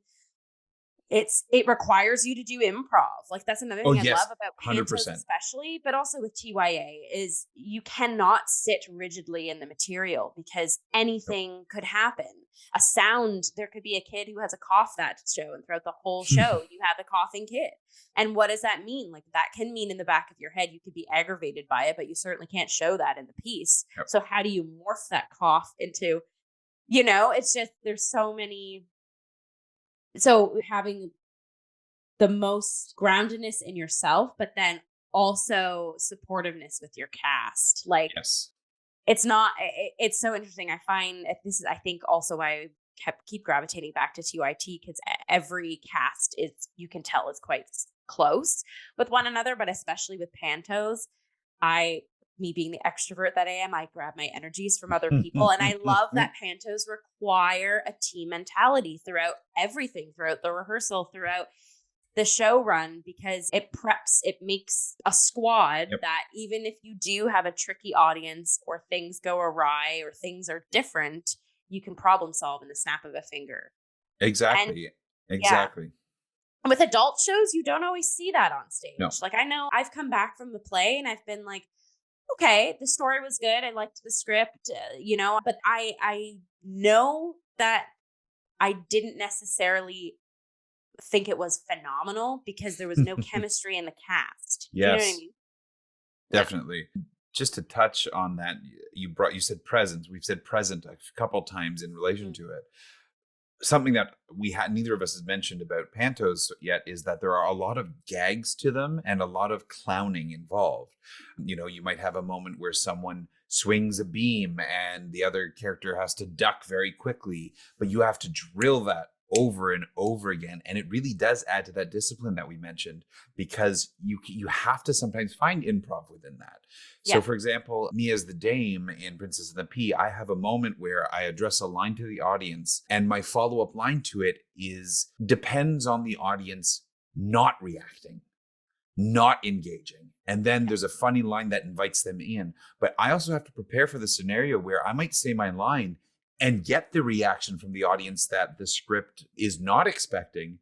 It requires you to do improv. Like that's another Oh thing I love yes, about Pantos 100%. especially, but also with TYA is you cannot sit rigidly in the material because Nope. anything could happen. A sound, there could be a kid who has a cough that show, and throughout the whole show you have a coughing kid. And what does that mean? Like that can mean in the back of your head you could be aggravated by it, but you certainly can't show that in the piece. Yep. So how do you morph that cough into, it's just there's so many. So having the most groundedness in yourself, but then also supportiveness with your cast. Like Yes. it's not, it's so interesting. I find this is, I think also why I keep gravitating back to T.Y.T because every cast is, you can tell is quite close with one another, but especially with Pantos, me being the extrovert that I am, I grab my energies from other people. And I love that Pantos require a team mentality throughout everything, throughout the rehearsal, throughout the show run, because it makes a squad Yep. that even if you do have a tricky audience or things go awry or things are different, you can problem solve in the snap of a finger. Exactly. Exactly. And with adult shows, you don't always see that on stage. No. Like I know I've come back from the play and I've been like, okay, the story was good. I liked the script, but I know that I didn't necessarily think it was phenomenal because there was no chemistry in the cast. Yes. You know what I mean? Definitely. Just to touch on that, you said present. We've said present a couple times in relation to it. Something that neither of us has mentioned about Pantos yet is that there are a lot of gags to them and a lot of clowning involved. You might have a moment where someone swings a beam and the other character has to duck very quickly, but you have to drill that over and over again. And it really does add to that discipline that we mentioned, because you have to sometimes find improv within that. Yeah. So for example, me as the dame in Princess and the Pea, I have a moment where I address a line to the audience and my follow-up line to it depends on the audience not reacting, not engaging. And then there's a funny line that invites them in. But I also have to prepare for the scenario where I might say my line and get the reaction from the audience that the script is not expecting.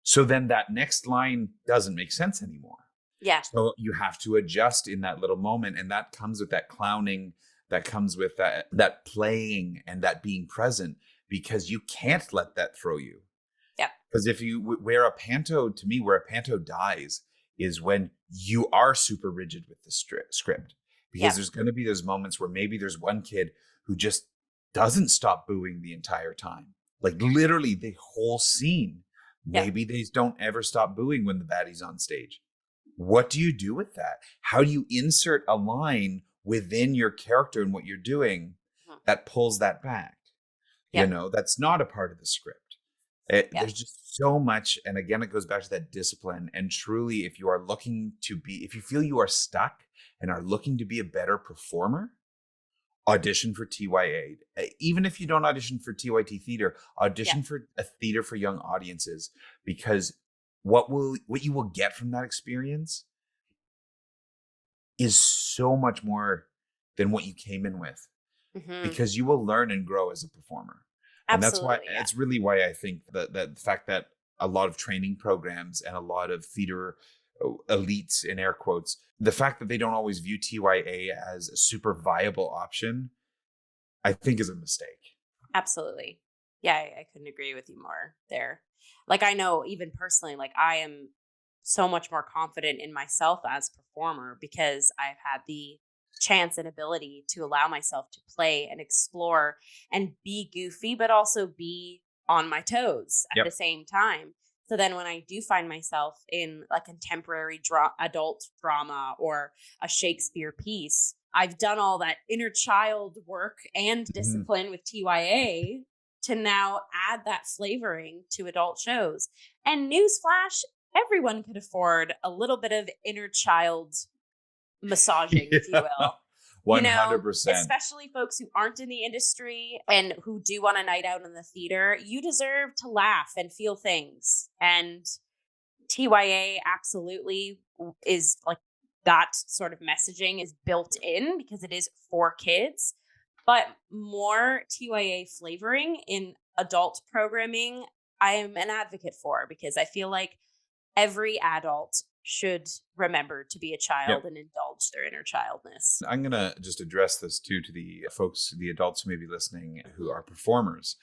So then that next line doesn't make sense anymore. Yeah. So you have to adjust in that little moment. And that comes with that clowning, that comes with that playing and that being present, because you can't let that throw you. Yeah. Because if where a panto dies is when you are super rigid with the script. Because there's going to be those moments where maybe there's one kid who just doesn't stop booing the entire time. Like literally the whole scene. Maybe they don't ever stop booing when the baddie's on stage. What do you do with that? How do you insert a line within your character and what you're doing that pulls that back? That's not a part of the script. There's just so much. And again, it goes back to that discipline. And truly, if you feel you are stuck and are looking to be a better performer, audition for TYA. Even if you don't audition for T.Y.T theater, audition for a theater for young audiences, because what you will get from that experience is so much more than what you came in with, because you will learn and grow as a performer. And that's really why I think that the fact that a lot of training programs and a lot of theater elites, in air quotes, the fact that they don't always view TYA as a super viable option, I think is a mistake. Absolutely. Yeah, I couldn't agree with you more there. Like, I know even personally, like I am so much more confident in myself as a performer because I've had the chance and ability to allow myself to play and explore and be goofy, but also be on my toes at the same time. So then when I do find myself in a contemporary adult drama or a Shakespeare piece, I've done all that inner child work and discipline with TYA to now add that flavoring to adult shows. And newsflash, everyone could afford a little bit of inner child massaging, if you will. You know, 100%. especially folks who aren't in the industry and who do want a night out in the theater, you deserve to laugh and feel things. And TYA absolutely is like that sort of messaging is built in because it is for kids, but more TYA flavoring in adult programming, I am an advocate for because I feel like every adult should remember to be a child Yep. and indulge their inner childness. I'm going to just address this too to the folks, the adults who may be listening who are performers.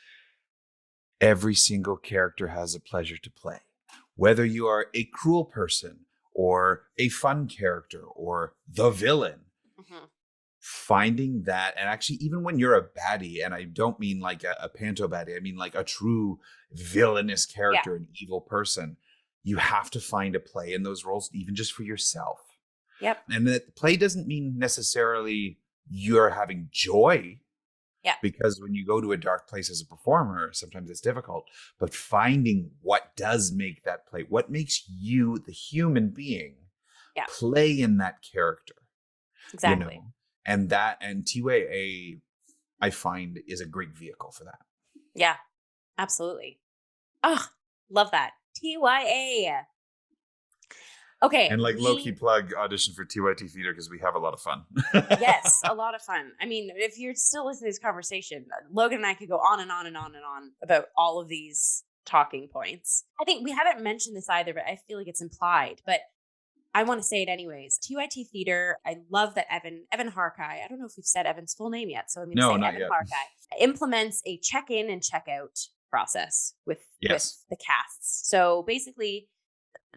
Every single character has a pleasure to play. Whether you are a cruel person or a fun character or the villain, finding that, and actually even when you're a baddie, and I don't mean like a panto baddie, I mean like a true villainous character, an evil person, you have to find a play in those roles, even just for yourself. Yep. And that play doesn't mean necessarily you're having joy. Yeah. Because when you go to a dark place as a performer, sometimes it's difficult. But finding what does make that play, what makes you, the human being, play in that character. Exactly. You know? And TYA, I find, is a great vehicle for that. Yeah, absolutely. Oh, love that. TYA. Okay. And like low-key plug audition for T.Y.T. Theatre because we have a lot of fun. Yes, a lot of fun. I mean, if you're still listening to this conversation, Logan and I could go on and on and on and on about all of these talking points. I think we haven't mentioned this either, but I feel like it's implied. But I want to say it anyways. T.Y.T. Theatre, I love that Evan Harkai, I don't know if we've said Evan's full name yet, so I'm going to say Evan Harkai, implements a check-in and check-out process with the casts. So basically,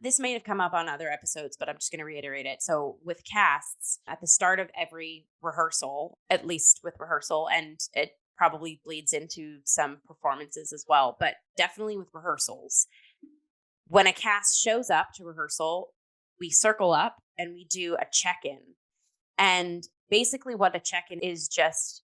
this may have come up on other episodes, but I'm just going to reiterate it. So with casts, at the start of every rehearsal, at least with rehearsal, and it probably bleeds into some performances as well, but definitely with rehearsals, when a cast shows up to rehearsal, we circle up and we do a check-in. And basically what a check-in is just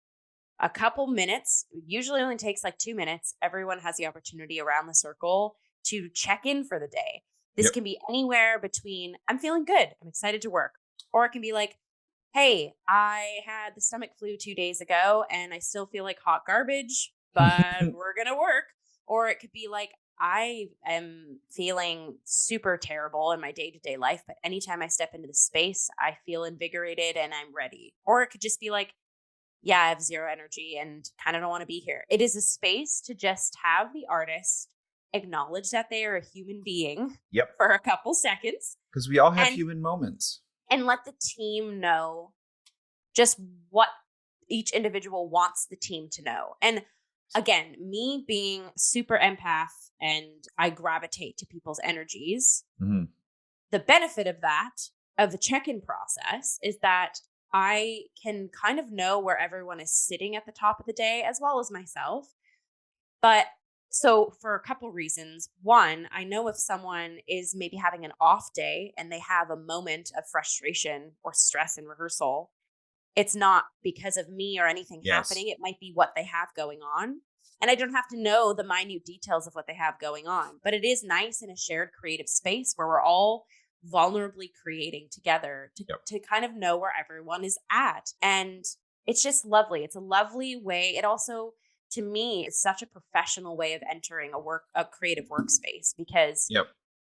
a couple minutes, usually only takes like 2 minutes. Everyone has the opportunity around the circle to check in for the day. This can be anywhere between, I'm feeling good, I'm excited to work. Or it can be like, hey, I had the stomach flu 2 days ago and I still feel like hot garbage, but we're going to work. Or it could be like, I am feeling super terrible in my day-to-day life, but anytime I step into the space, I feel invigorated and I'm ready. Or it could just be like, yeah, I have zero energy and kind of don't want to be here. It is a space to just have the artist acknowledge that they are a human being for a couple seconds. Because we all have human moments. And let the team know just what each individual wants the team to know. And again, me being super empath and I gravitate to people's energies, the benefit of that, of the check-in process, is that I can kind of know where everyone is sitting at the top of the day, as well as myself. But so for a couple reasons. One, I know if someone is maybe having an off day and they have a moment of frustration or stress in rehearsal, it's not because of me or anything happening. It might be what they have going on. And I don't have to know the minute details of what they have going on. But it is nice in a shared creative space where we're all vulnerably creating together to kind of know where everyone is at. And it's just lovely. It's a lovely way. It also, to me, is such a professional way of entering a creative workspace because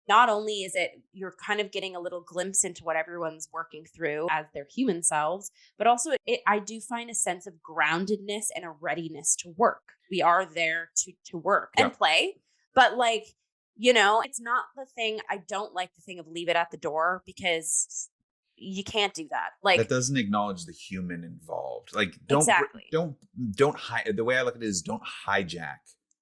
not only is it, you're kind of getting a little glimpse into what everyone's working through as their human selves, but also I do find a sense of groundedness and a readiness to work. We are there to work and play, but like, it's not the thing. I don't like the thing of leave it at the door because you can't do that. Like, that doesn't acknowledge the human involved. Like, don't hide. The way I look at it is don't hijack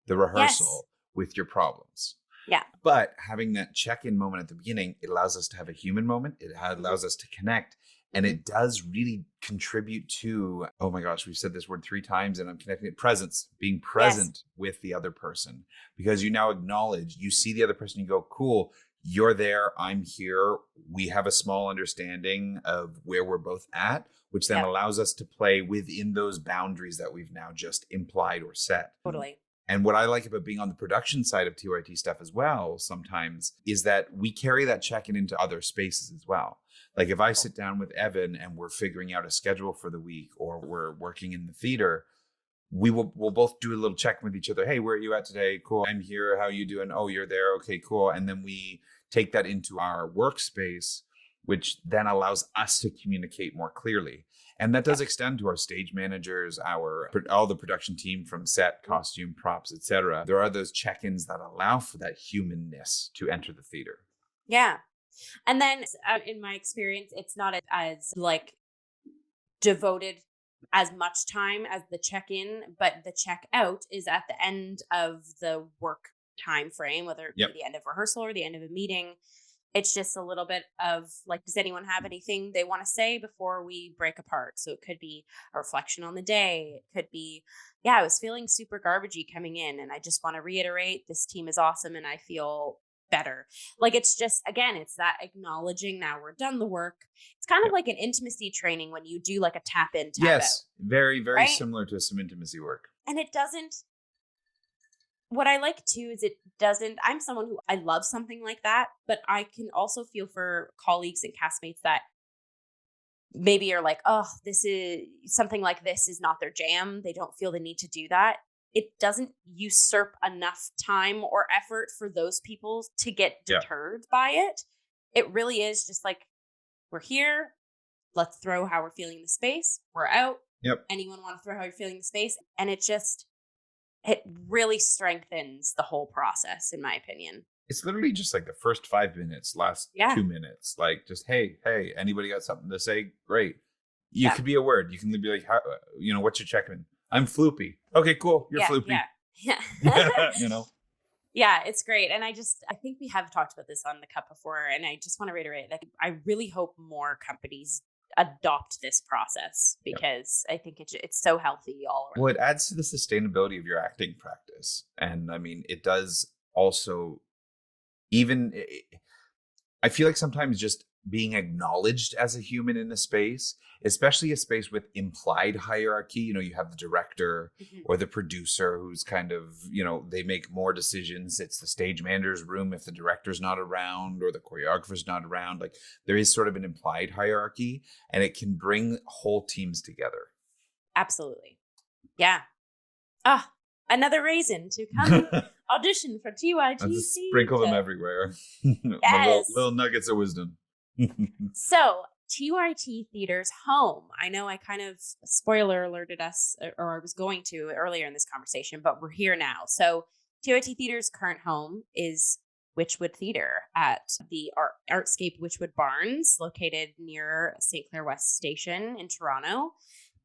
the rehearsal with your problems. Yeah. But having that check-in moment at the beginning, it allows us to have a human moment. It allows us to connect. And it does really contribute to, oh my gosh, we've said this word 3 times and I'm connecting it, presence, being present with the other person. Because you now acknowledge, you see the other person, you go, cool, you're there, I'm here. We have a small understanding of where we're both at, which then allows us to play within those boundaries that we've now just implied or set. Totally. And what I like about being on the production side of TYT stuff as well sometimes is that we carry that check-in into other spaces as well. Like if I sit down with Evan and we're figuring out a schedule for the week, or we're working in the theater, we'll both do a little check with each other. Hey, where are you at today? Cool. I'm here. How you doing? Oh, you're there. Okay, cool. And then we take that into our workspace, which then allows us to communicate more clearly. And that does extend to our stage managers, all the production team, from set, costume, props, etc. There are those check-ins that allow for that humanness to enter the theater. Yeah. And then in my experience, it's not as like devoted as much time as the check-in, but the check-out is at the end of the work time frame, whether it be the end of rehearsal or the end of a meeting. It's just a little bit of like, does anyone have anything they want to say before we break apart? So it could be a reflection on the day. It could be, I was feeling super garbagey coming in, and I just want to reiterate this team is awesome and I feel better. Like, it's just, again, it's that acknowledging now we're done the work. It's kind of like an intimacy training when you do like a tap in, tap out. Very, very similar to some intimacy work. And it doesn't, what I like too is it doesn't, I'm someone who, I love something like that, but I can also feel for colleagues and castmates that maybe are like, oh, this is something like this is not their jam. They don't feel the need to do that. It doesn't usurp enough time or effort for those people to get deterred by it. It really is just like, we're here. Let's throw how we're feeling in the space. We're out. Anyone want to throw how you're feeling in the space? And it really strengthens the whole process, in my opinion. It's literally just like the first 5 minutes, last 2 minutes. Like, just, hey, anybody got something to say? Great. You could be a word. You can be like, what's your check-in? I'm floopy. Okay, cool. You're floopy. Yeah. Yeah, it's great. And I think we have talked about this on the Cup before, and I just want to reiterate, like, I really hope more companies adopt this process, because I think it's so healthy all around. Well, it adds to the sustainability of your acting practice. And I mean, it does also, I feel like sometimes just being acknowledged as a human in a space, especially a space with implied hierarchy, you have the director or the producer who's kind of, they make more decisions. It's the stage manager's room if the director's not around or the choreographer's not around. Like, there is sort of an implied hierarchy, and it can bring whole teams together. Absolutely. Yeah. Another reason to come audition for T.Y.T. Sprinkle them everywhere. Yes. little nuggets of wisdom. So, T.Y.T. Theater's home. I know I kind of spoiler alerted us, or I was going to earlier in this conversation, but we're here now. So, T.Y.T. Theater's current home is Witchwood Theater at the Artscape Witchwood Barns, located near St. Clair West Station in Toronto.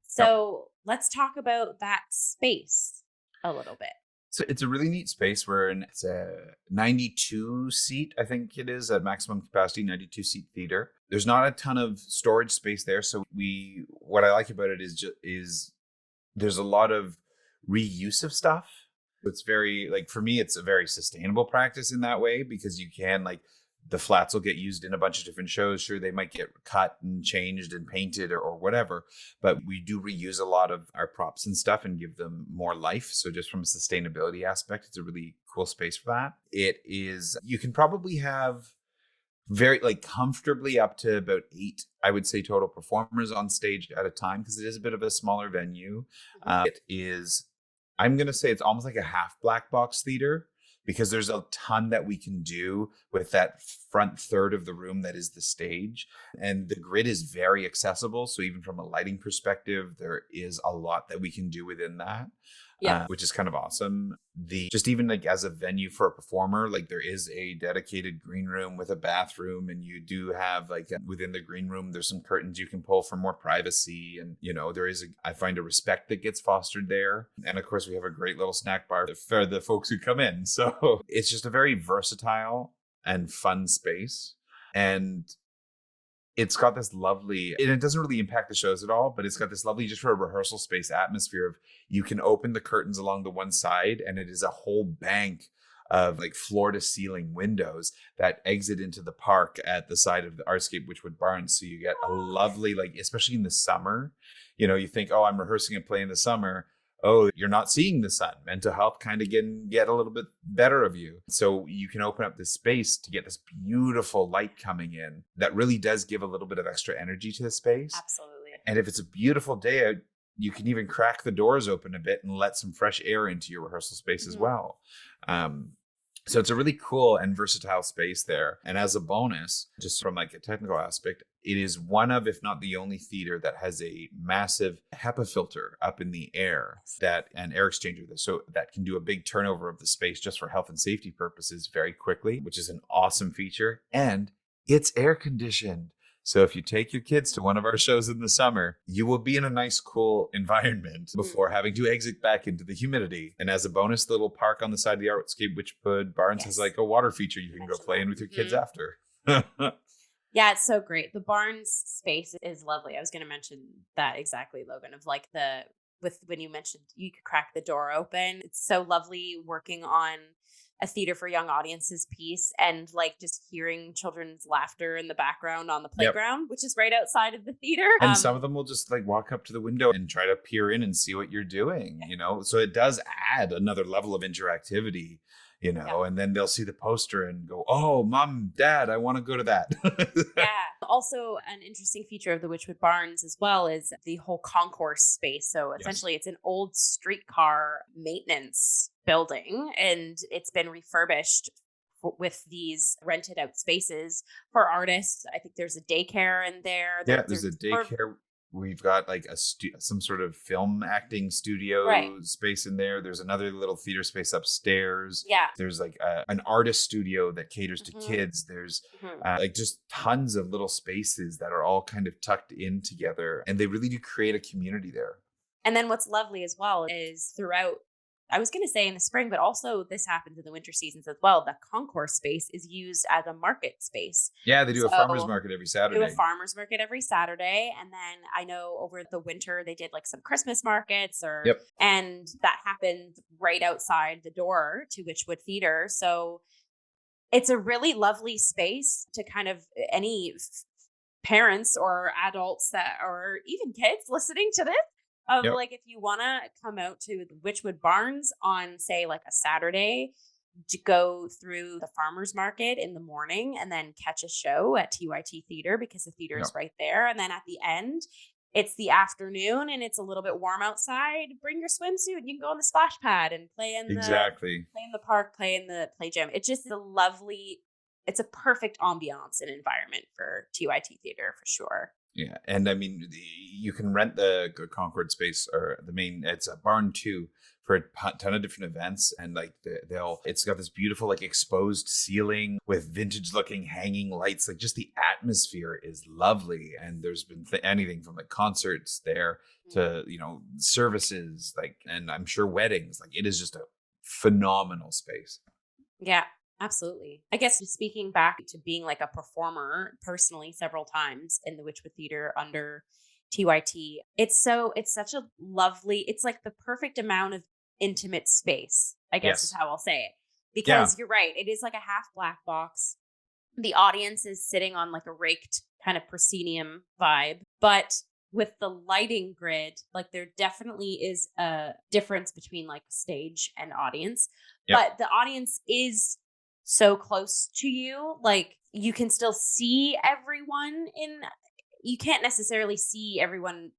So, let's talk about that space a little bit. So it's a really neat space. It's a 92 seat, I think it is, at maximum capacity, 92 seat theater. There's not a ton of storage space there. So what I like about it is there's a lot of reuse of stuff. It's very, like, for me, it's a very sustainable practice in that way, because you can, like, the flats will get used in a bunch of different shows. Sure, they might get cut and changed and painted or whatever, but we do reuse a lot of our props and stuff and give them more life. So just from a sustainability aspect, it's a really cool space for that. You can probably have very, like, comfortably up to about 8, I would say, total performers on stage at a time, because it is a bit of a smaller venue. I'm going to say it's almost like a half black box theater, because there's a ton that we can do with that front third of the room that is the stage. And the grid is very accessible. So even from a lighting perspective, there is a lot that we can do within that. Which is kind of awesome. Just even like as a venue for a performer, like, there is a dedicated green room with a bathroom, and you do have, like, within the green room, there's some curtains you can pull for more privacy. And, there is, I find, a respect that gets fostered there. And of course, we have a great little snack bar for the folks who come in. So it's just a very versatile and fun space. And it's got this lovely, and it doesn't really impact the shows at all, but it's got this lovely, just for a rehearsal space atmosphere of, you can open the curtains along the one side, and it is a whole bank of, like, floor to ceiling windows that exit into the park at the side of the Artscape Witchwood Barns. So you get a lovely, like, especially in the summer, you think, oh, I'm rehearsing a play in the summer. oh, you're not seeing the sun. Mental health kind of get a little bit better of you. So you can open up this space to get this beautiful light coming in that really does give a little bit of extra energy to the space. Absolutely. And if it's a beautiful day out, you can even crack the doors open a bit and let some fresh air into your rehearsal space as well. So it's a really cool and versatile space there. And as a bonus, just from like a technical aspect, it is one of, if not the only theater that has a massive HEPA filter up in the air and air exchanger, so that can do a big turnover of the space just for health and safety purposes very quickly, which is an awesome feature. And it's air conditioned. So if you take your kids to one of our shows in the summer, you will be in a nice, cool environment before having to exit back into the humidity. And as a bonus, the little park on the side of the Artscape Witchwood Barns has like a water feature you can go play in with your kids after. Yeah, it's so great. The Barnes space is lovely. I was going to mention that exactly, Logan, of like when you mentioned you could crack the door open. It's so lovely working on a theater for young audiences piece and like just hearing children's laughter in the background on the playground, which is right outside of the theater. And some of them will just like walk up to the window and try to peer in and see what you're doing, so it does add another level of interactivity, and then they'll see the poster and go, oh, mom, dad, I want to go to that. Yeah. Also, an interesting feature of the Witchwood Barns as well is the whole concourse space. So essentially it's an old streetcar maintenance building, and it's been refurbished with these rented out spaces for artists. I think there's a daycare in there. There's a daycare. We've got like some sort of film acting studio space in there. There's another little theater space upstairs. Yeah. There's like an artist studio that caters to kids. There's like just tons of little spaces that are all kind of tucked in together. And they really do create a community there. And then what's lovely as well is throughout, I was going to say in the spring, but also this happens in the winter seasons as well. The concourse space is used as a market space. Yeah, they do a farmer's market every Saturday. And then I know over the winter they did like some Christmas markets and that happened right outside the door to Witchwood Theater. So it's a really lovely space to kind of any parents or adults that or even kids listening to this. Like if you want to come out to the Witchwood Barns on, say, like a Saturday to go through the farmer's market in the morning and then catch a show at T.Y.T Theater because the theater is right there. And then at the end, it's the afternoon and it's a little bit warm outside. Bring your swimsuit. You can go on the splash pad and play in the park, play in the play gym. It's just it's a perfect ambiance and environment for T.Y.T Theater for sure. Yeah. And I mean, you can rent the Concord space or it's a barn too for a ton of different events. And like it's got this beautiful, like exposed ceiling with vintage looking hanging lights. Like just the atmosphere is lovely. And there's been anything from like concerts there to, services, and I'm sure weddings, like it is just a phenomenal space. Yeah. Absolutely. I guess speaking back to being like a performer personally several times in the Witchwood Theater under T.Y.T, it's such a lovely, it's like the perfect amount of intimate space, I guess is how I'll say it. Because you're right, it is like a half black box. The audience is sitting on like a raked kind of proscenium vibe, but with the lighting grid, like there definitely is a difference between like stage and audience, but the audience is so close to you, like you can still see everyone you can't necessarily see everyone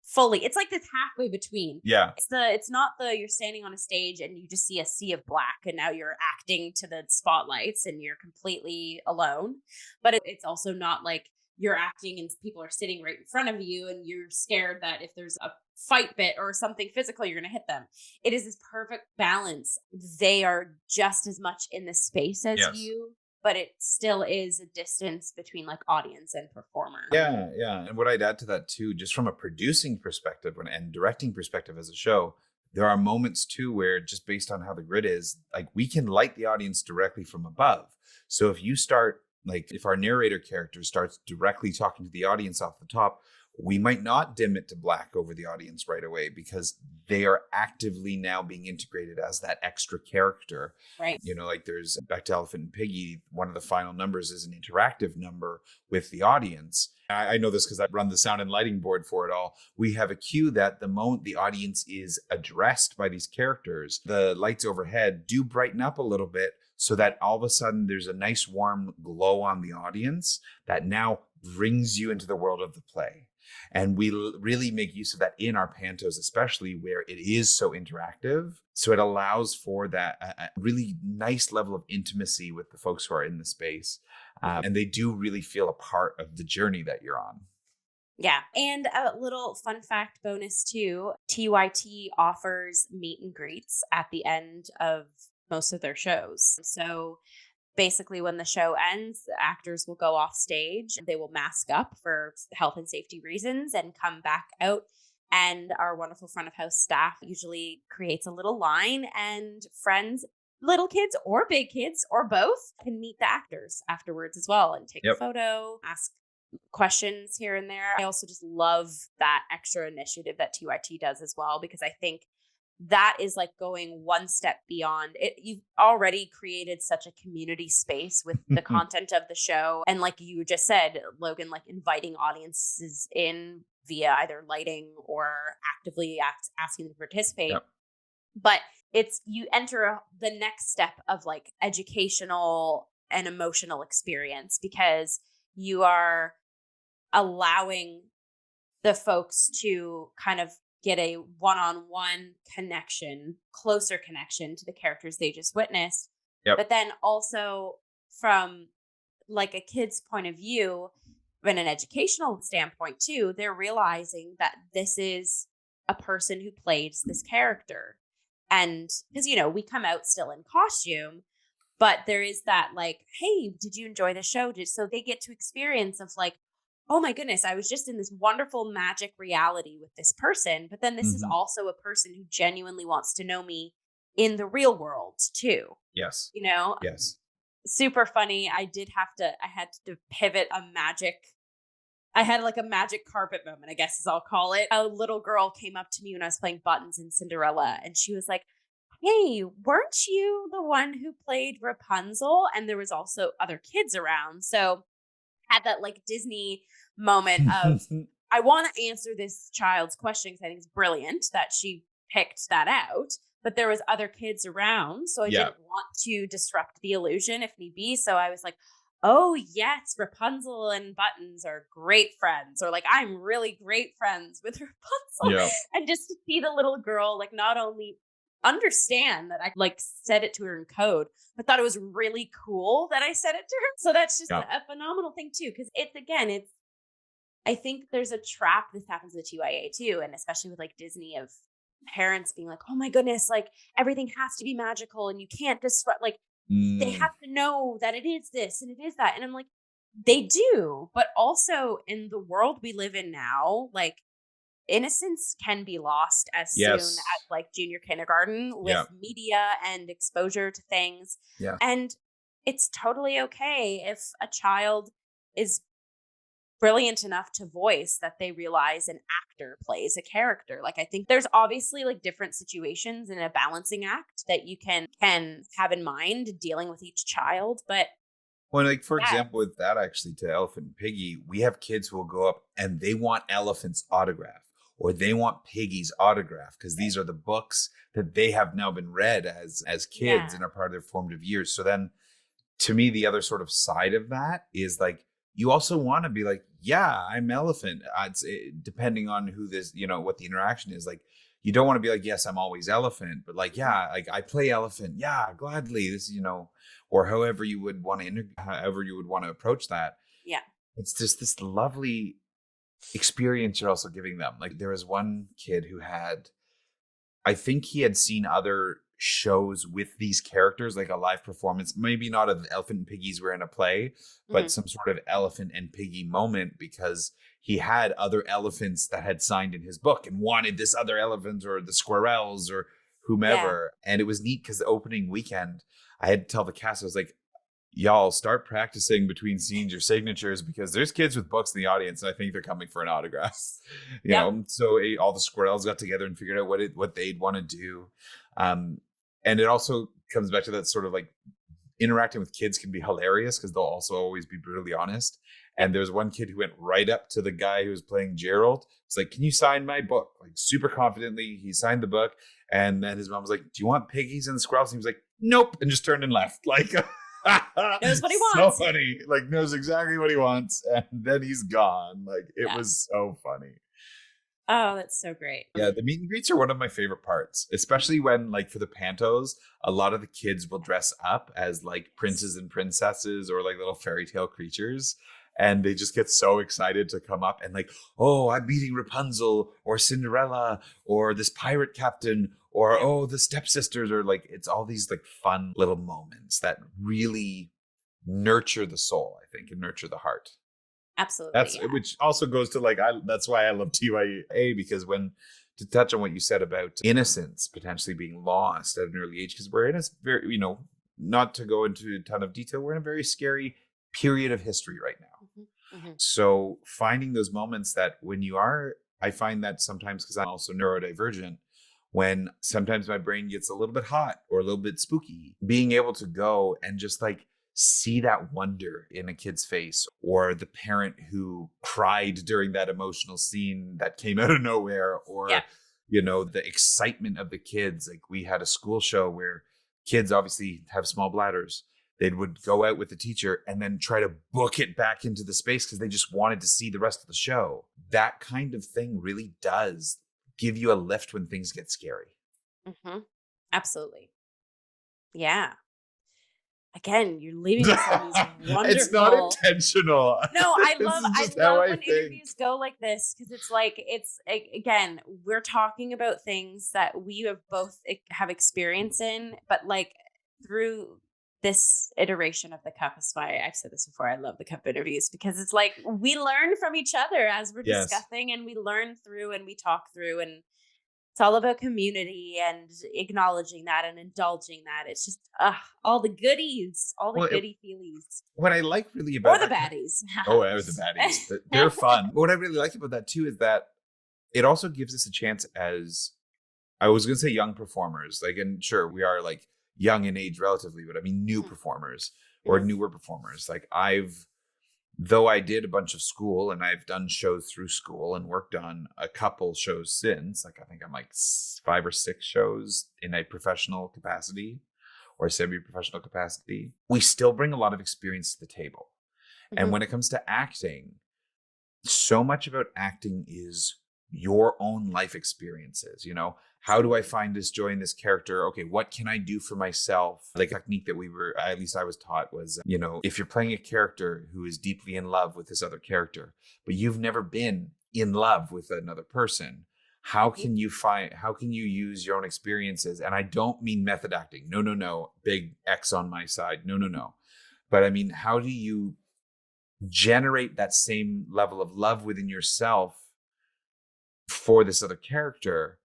fully. It's like this halfway between. Yeah. It's not you're standing on a stage and you just see a sea of black and now you're acting to the spotlights and you're completely alone. But it's also not like you're acting and people are sitting right in front of you and you're scared that if there's a fight bit or something physical, you're going to hit them. It is this perfect balance. They are just as much in the space as you, but it still is a distance between like audience and performer. Yeah. Yeah. And what I'd add to that too, just from a producing perspective and directing perspective as a show, there are moments too where just based on how the grid is, like we can light the audience directly from above. So if you start, like if our narrator character starts directly talking to the audience off the top, we might not dim it to black over the audience right away because they are actively now being integrated as that extra character. Right. Like there's back to Elephant and Piggy, one of the final numbers is an interactive number with the audience. I know this because I run the sound and lighting board for it all. We have a cue that the moment the audience is addressed by these characters, the lights overhead do brighten up a little bit so that all of a sudden there's a nice warm glow on the audience that now brings you into the world of the play. And we really make use of that in our Pantos, especially where it is so interactive. So it allows for that a really nice level of intimacy with the folks who are in the space. And they do really feel a part of the journey that you're on. Yeah. And a little fun fact bonus too, T.Y.T offers meet and greets at the end of most of their shows. So basically, when the show ends, the actors will go off stage. They will mask up for health and safety reasons and come back out. And our wonderful front of house staff usually creates a little line, and friends, little kids or big kids or both, can meet the actors afterwards as well and take a photo, ask questions here and there. I also just love that extra initiative that T.Y.T does as well, because I think that is like going one step beyond it. You've already created such a community space with the content of the show. And like you just said, Logan, like inviting audiences in via either lighting or actively asking them to participate. Yep. But you enter the next step of like educational and emotional experience, because you are allowing the folks to kind of get a one-on-one connection, closer connection to the characters they just witnessed. Yep. But then also from like a kid's point of view, from an educational standpoint too, they're realizing that this is a person who plays this character. And because, we come out still in costume, but there is that like, hey, did you enjoy the show? So they get to experience of like, oh my goodness, I was just in this wonderful magic reality with this person. But then this is also a person who genuinely wants to know me in the real world too. Yes. Yes. Super funny. I had to pivot I had like a magic carpet moment, I guess as I'll call it. A little girl came up to me when I was playing Buttons in Cinderella, and she was like, hey, weren't you the one who played Rapunzel? And there was also other kids around. So had that like Disney moment of, I want to answer this child's question because I think it's brilliant that she picked that out, but there was other kids around. So I didn't want to disrupt the illusion if need be. So I was like, oh yes, Rapunzel and Buttons are great friends, or like I'm really great friends with Rapunzel. And just to see the little girl like not only understand that I like said it to her in code, but thought it was really cool that I said it to her. So that's just a phenomenal thing too, because I think there's a trap. This happens with TYA too, and especially with like Disney, of parents being like, oh my goodness, like everything has to be magical and you can't disrupt, like they have to know that it is this and it is that. And I'm like, they do, but also in the world we live in now, like innocence can be lost as soon as like junior kindergarten with media and exposure to things. And it's totally okay if a child is brilliant enough to voice that they realize an actor plays a character. Like I think there's obviously like different situations in a balancing act that you can have in mind dealing with each child. But well, like for example, with that actually to Elephant and Piggy, we have kids who will go up and they want Elephant's autograph, or they want Piggy's autograph, because these are the books that they have now been read as kids and are part of their formative years. So then to me, the other sort of side of that is like, you also want to be like, yeah, I'm Elephant. Depending on who this, what the interaction is. Like, you don't want to be like, yes, I'm always Elephant, but like, yeah, like I play Elephant. Yeah, gladly. This, or however you would want to approach that. Yeah. It's just this lovely experience you're also giving them. Like there was one kid who I think he had seen other shows with these characters, like a live performance, maybe not of Elephant and Piggies were in a play, but some sort of Elephant and Piggy moment, because he had other elephants that had signed in his book and wanted this other elephant or the squirrels or whomever. And it was neat because the opening weekend I had to tell the cast, I was like, y'all start practicing between scenes your signatures, because there's kids with books in the audience and I think they're coming for an autograph. So all the squirrels got together and figured out what they'd want to do. And it also comes back to that sort of like interacting with kids can be hilarious because they'll also always be brutally honest. And there's one kid who went right up to the guy who was playing Gerald. It's like, can you sign my book? Like super confidently, he signed the book. And then his mom was like, do you want piggies and the squirrels? And he was like, nope. And just turned and left. Like, knows what he wants. So funny. Like, knows exactly what he wants. And then he's gone. Like, it was so funny. Oh, that's so great. Yeah, the meet and greets are one of my favorite parts, especially when, like, for the Pantos, a lot of the kids will dress up as, like, princes and princesses or, like, little fairy tale creatures. And they just get so excited to come up and like, oh, I'm meeting Rapunzel or Cinderella or this pirate captain or, oh, the stepsisters, or like, it's all these like fun little moments that really nurture the soul, I think, and nurture the heart. Absolutely. Which also goes to like, that's why I love T.Y.T, because to touch on what you said about innocence potentially being lost at an early age, because we're in a very, not to go into a ton of detail, we're in a very scary period of history right now. So finding those moments that I find that sometimes, because I'm also neurodivergent, when sometimes my brain gets a little bit hot or a little bit spooky, being able to go and just like see that wonder in a kid's face, or the parent who cried during that emotional scene that came out of nowhere, or, the excitement of the kids. Like, we had a school show where kids obviously have small bladders. They would go out with the teacher and then try to book it back into the space because they just wanted to see the rest of the show. That kind of thing really does give you a lift when things get scary. Absolutely. Yeah. Again, you're leaving us on these wonderful. It's not intentional. No, I love when interviews go like this, because it's like, again, we're talking about things that we have both have experience in, but like through this iteration of the Cup. Is why I've said this before. I love the Cup interviews, because it's like we learn from each other as we're discussing, and we learn through and we talk through, and it's all about community and acknowledging that and indulging that. It's just all the goodies, all the goody feelies. What I like really about the baddies. The baddies. They're fun. What I really like about that too is that it also gives us a chance as, I was going to say young performers, like, and sure, we are like young in age relatively, but I mean new performers or newer performers. Like, though I did a bunch of school and I've done shows through school and worked on a couple shows since, like I think I'm like 5 or 6 shows in a professional capacity or semi-professional capacity, we still bring a lot of experience to the table. And when it comes to acting, so much about acting is your own life experiences. How do I find this joy in this character? Okay, what can I do for myself? The technique that at least I was taught was, if you're playing a character who is deeply in love with this other character, but you've never been in love with another person, how can you use your own experiences? And I don't mean method acting. No. Big X on my side. No. But I mean, how do you generate that same level of love within yourself for this other character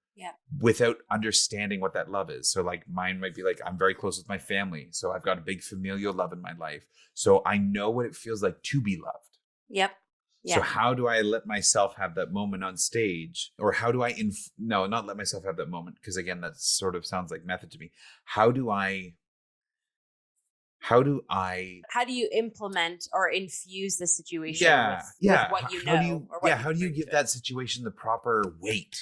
without understanding what that love is? So like mine might be like, I'm very close with my family, so I've got a big familial love in my life, so I know what it feels like to be loved. So how do I let myself have that moment on stage? Or how do I not let myself have that moment, because again, that sort of sounds like method to me. How do you implement or infuse the situation with what you know? How do you give that situation the proper weight?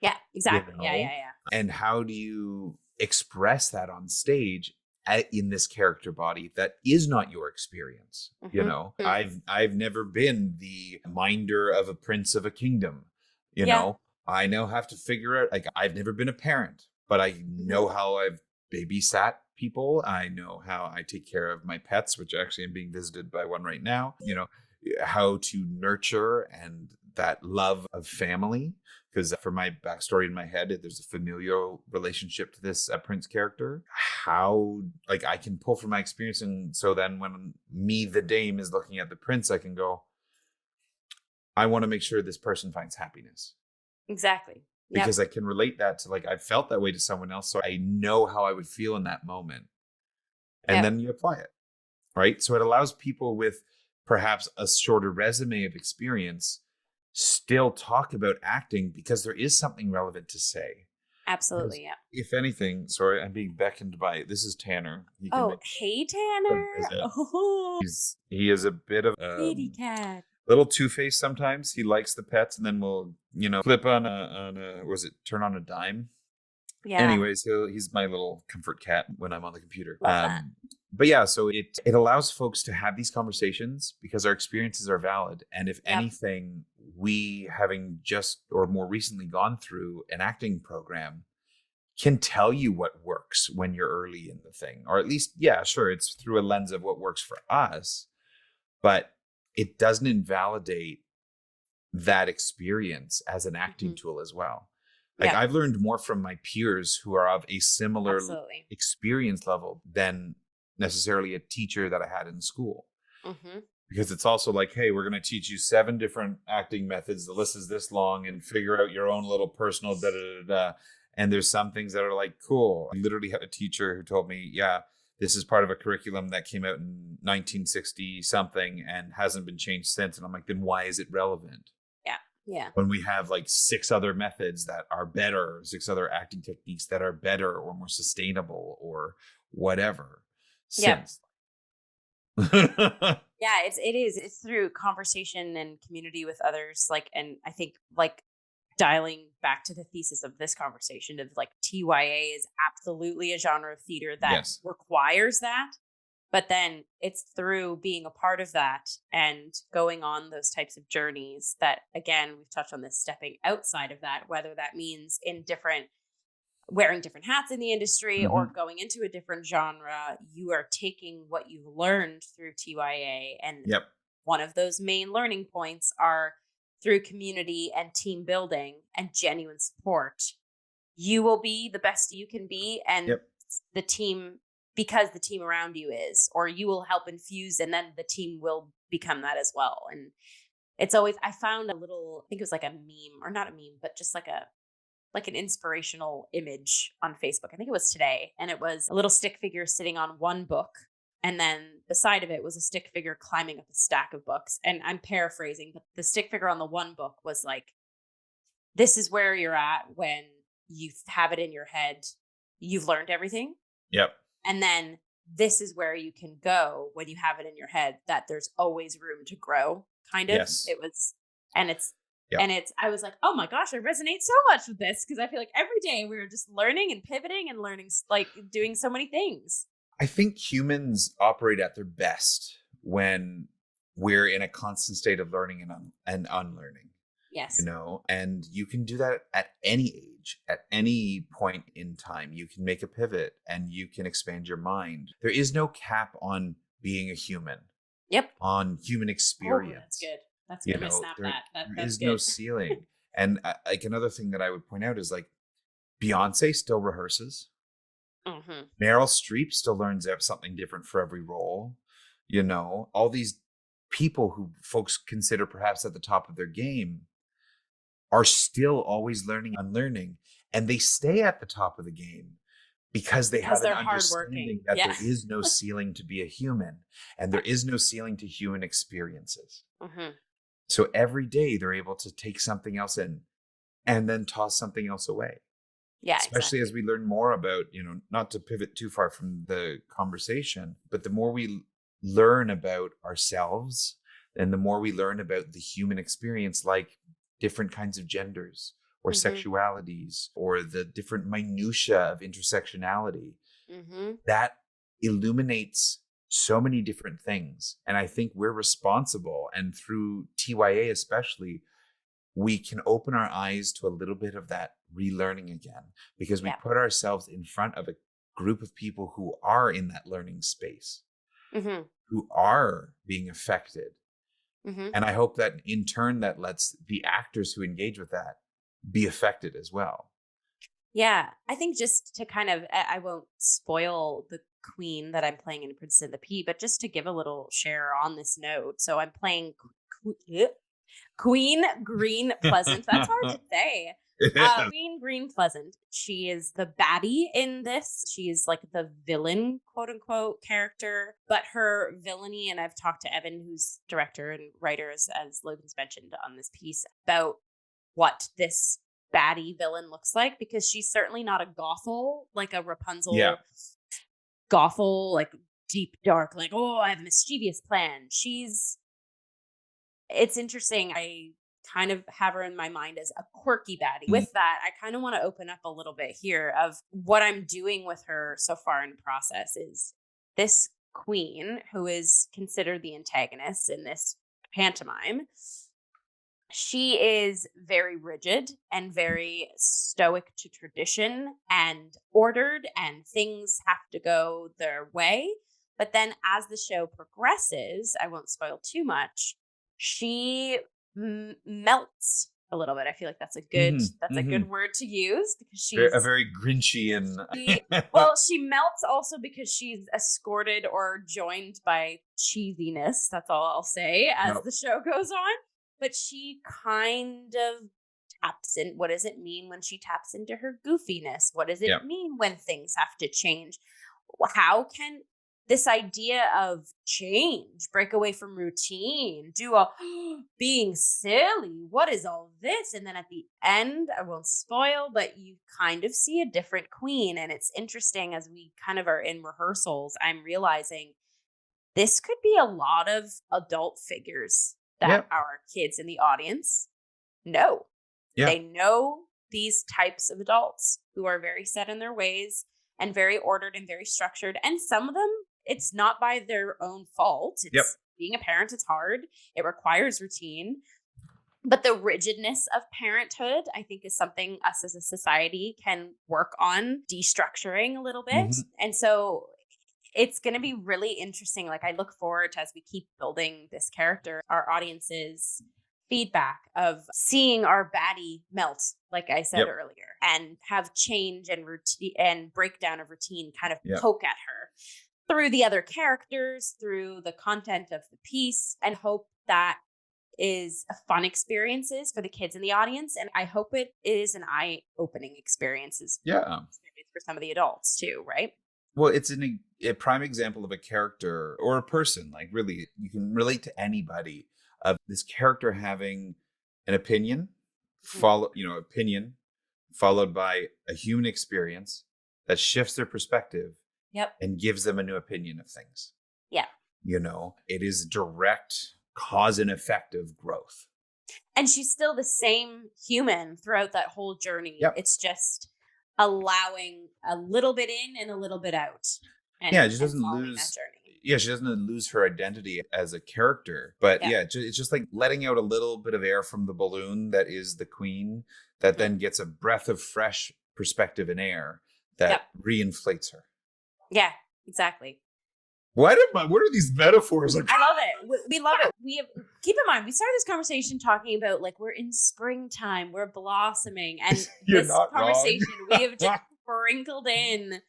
Yeah, exactly. Yeah. And how do you express that on stage in this character body that is not your experience? I've never been the minder of a prince of a kingdom. I now have to figure out, like, I've never been a parent, but I know how I've babysat people. I know how I take care of my pets, which actually I'm being visited by one right now. How to nurture and that love of family. Because for my backstory in my head, there's a familial relationship to this Prince character. How, like, I can pull from my experience. And so then when me, the dame, is looking at the prince, I can go, I want to make sure this person finds happiness. Exactly. Because I can relate that to, like, I felt that way to someone else. So I know how I would feel in that moment. And then you apply it. right? So it allows people with perhaps a shorter resume of experience still talk about acting because there is something relevant to say. Because Absolutely. Yeah. if anything, sorry, I'm being beckoned by, this is Tanner. He can Oh, make hey, a Tanner. visit. Oh, He is a bit of kitty cat. little two-faced sometimes. He likes the pets and then will, flip on a was it turn on a dime? Yeah. Anyways, he's my little comfort cat when I'm on the computer. Love that. But yeah, so it allows folks to have these conversations because our experiences are valid. And if Yep. anything, we having just or more recently gone through an acting program can tell you what works when you're early in the thing. Or at least, yeah, sure, it's through a lens of what works for us, but it doesn't invalidate that experience as an acting Mhm. tool as well. Like Yep. I've learned more from my peers who are of a similar Absolutely. experience level than necessarily a teacher that I had in school. Hmm. Because it's also like, hey, we're going to teach you 7 different acting methods. The list is this long and figure out your own little personal da da da da. And there's some things that are like, cool. I literally had a teacher who told me, yeah, this is part of a curriculum that came out in 1960 something and hasn't been changed since. And I'm like, then why is it relevant? Yeah. Yeah. When we have like 6 other methods that are better, 6 other acting techniques that are better or more sustainable or whatever Yep. since. Yeah, it's through conversation and community with others, like, and I think, like, dialing back to the thesis of this conversation of, like, TYA is absolutely a genre of theater that Yes. requires that, but then it's through being a part of that and going on those types of journeys that, again, we've touched on this, stepping outside of that, whether that means in different wearing different hats in the industry or Mhm. going into a different genre, you are taking what you've learned through TYA. And Yep. one of those main learning points are through community and team building and genuine support. You will be the best you can be, and Yep. the team, because the team around you is, or you will help infuse, and then the team will become that as well. And it's always, I found a little, I think it was like a meme, or not a meme, but just like an inspirational image on Facebook. I think it was today. And it was a little stick figure sitting on one book. And then beside of it was a stick figure climbing up a stack of books. And I'm paraphrasing, but the stick figure on the one book was like, this is where you're at when you have it in your head. You've learned everything. Yep. And then this is where you can go when you have it in your head that there's always room to grow, kind of. Yes. It was, and it's, Yep. I was like, oh my gosh, I resonate so much with this because I feel like every day we were just learning and pivoting and learning, like doing so many things. I think humans operate at their best when we're in a constant state of learning and unlearning, Yes. and you can do that at any age, at any point in time. You can make a pivot and you can expand your mind. There is no cap on being a human, Yep. on human Oh, experience. that's good. That's good. I'm gonna snap There, that. there That's is no good. ceiling. And like another thing that I would point out is like Beyonce still rehearses. Hmm. Meryl Streep still learns out something different for every role. All these people who folks consider perhaps at the top of their game are still always learning and unlearning. And they stay at the top of the game because they Because have an they're understanding hardworking. that Yeah. there is no ceiling to be a human and there is no ceiling to human experiences. Hmm. So every day they're able to take something else in and then toss something else away. Yeah, Especially as exactly. we learn more about, not to pivot too far from the conversation, but the more we learn about ourselves and the more we learn about the human experience, like different kinds of genders or Hmm. sexualities or the different minutia of intersectionality, Hmm. that illuminates so many different things. And I think we're responsible, and through TYA especially, we can open our eyes to a little bit of that relearning again because we Yeah. put ourselves in front of a group of people who are in that learning space, Hmm. who are being affected. Hmm. And I hope that in turn that lets the actors who engage with that be affected as well. Yeah, I think just to kind of, I won't spoil the queen that I'm playing in Princess and the Pea, but just to give a little share on this note. So I'm playing Queen Green Pleasant. That's hard to say. Queen Green Pleasant. She is the baddie in this. She is like the villain, quote unquote, character. But her villainy, and I've talked to Evan, who's director and writer, as Logan's mentioned on this piece, about what this baddie villain looks like, because she's certainly not a Gothel, like a Rapunzel Yeah. Gothel, like deep dark, like, oh, I have a mischievous plan. It's interesting. I kind of have her in my mind as a quirky baddie. With that, I kind of want to open up a little bit here of what I'm doing with her so far in the process. Is this queen, who is considered the antagonist in this pantomime, she is very rigid and very stoic to tradition and ordered, and things have to go their way. But then as the show progresses, I won't spoil too much, she melts a little bit. I feel like that's a good word to use, because she's a very Grinchian. She melts also because she's escorted or joined by cheesiness. That's all I'll say as the show goes on. But she kind of taps in. What does it mean when she taps into her goofiness? What does it mean when things have to change? How can this idea of change, break away from routine, do a being silly? What is all this? And then at the end, I won't spoil, but you kind of see a different queen. And it's interesting, as we kind of are in rehearsals, I'm realizing this could be a lot of adult figures that our kids in the audience know. Yeah. They know these types of adults who are very set in their ways and very ordered and very structured. And some of them, it's not by their own fault. It's being a parent, it's hard. It requires routine. But the rigidness of parenthood, I think, is something us as a society can work on destructuring a little bit. And so it's going to be really interesting. Like, I look forward to, as we keep building this character, our audience's feedback of seeing our baddie melt, like I said earlier, and have change and routine and breakdown of routine kind of poke at her through the other characters, through the content of the piece, and hope that is a fun experiences for the kids in the audience. And I hope it is an eye-opening experiences for some of the adults too, right? Well, it's a prime example of a character or a person. Like, really, you can relate to anybody, of this character having an opinion, opinion followed by a human experience that shifts their perspective and gives them a new opinion of things. Yeah. It is direct cause and effect of growth. And she's still the same human throughout that whole journey. It's just allowing a little bit in and a little bit out. And she doesn't lose that journey. She doesn't lose her identity as a character, but it's just like letting out a little bit of air from the balloon that is the queen, that then gets a breath of fresh perspective and air that reinflates her. Yeah, exactly. What are these metaphors? I love it. We love it. Keep in mind, we started this conversation talking about, like, we're in springtime, we're blossoming, and this conversation we have just sprinkled in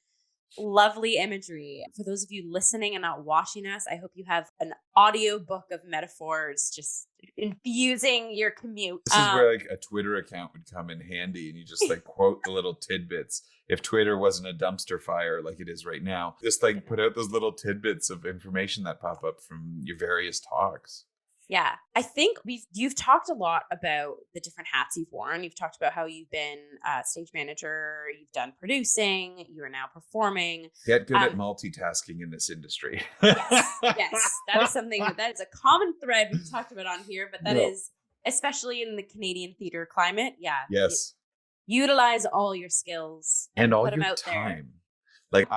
lovely imagery. For those of you listening and not watching us, I hope you have an audio book of metaphors just infusing your commute. This is where, like, a Twitter account would come in handy, and you just like quote the little tidbits. If Twitter wasn't a dumpster fire like it is right now, just like put out those little tidbits of information that pop up from your various talks. Yeah, I think you've talked a lot about the different hats you've worn. You've talked about how you've been a stage manager, you've done producing, you are now performing. Get good at multitasking in this industry. Yes, that is something that is a common thread we've talked about on here, but that is, especially in the Canadian theater climate. Yeah. Yes. Utilize all your skills and all your time. Like,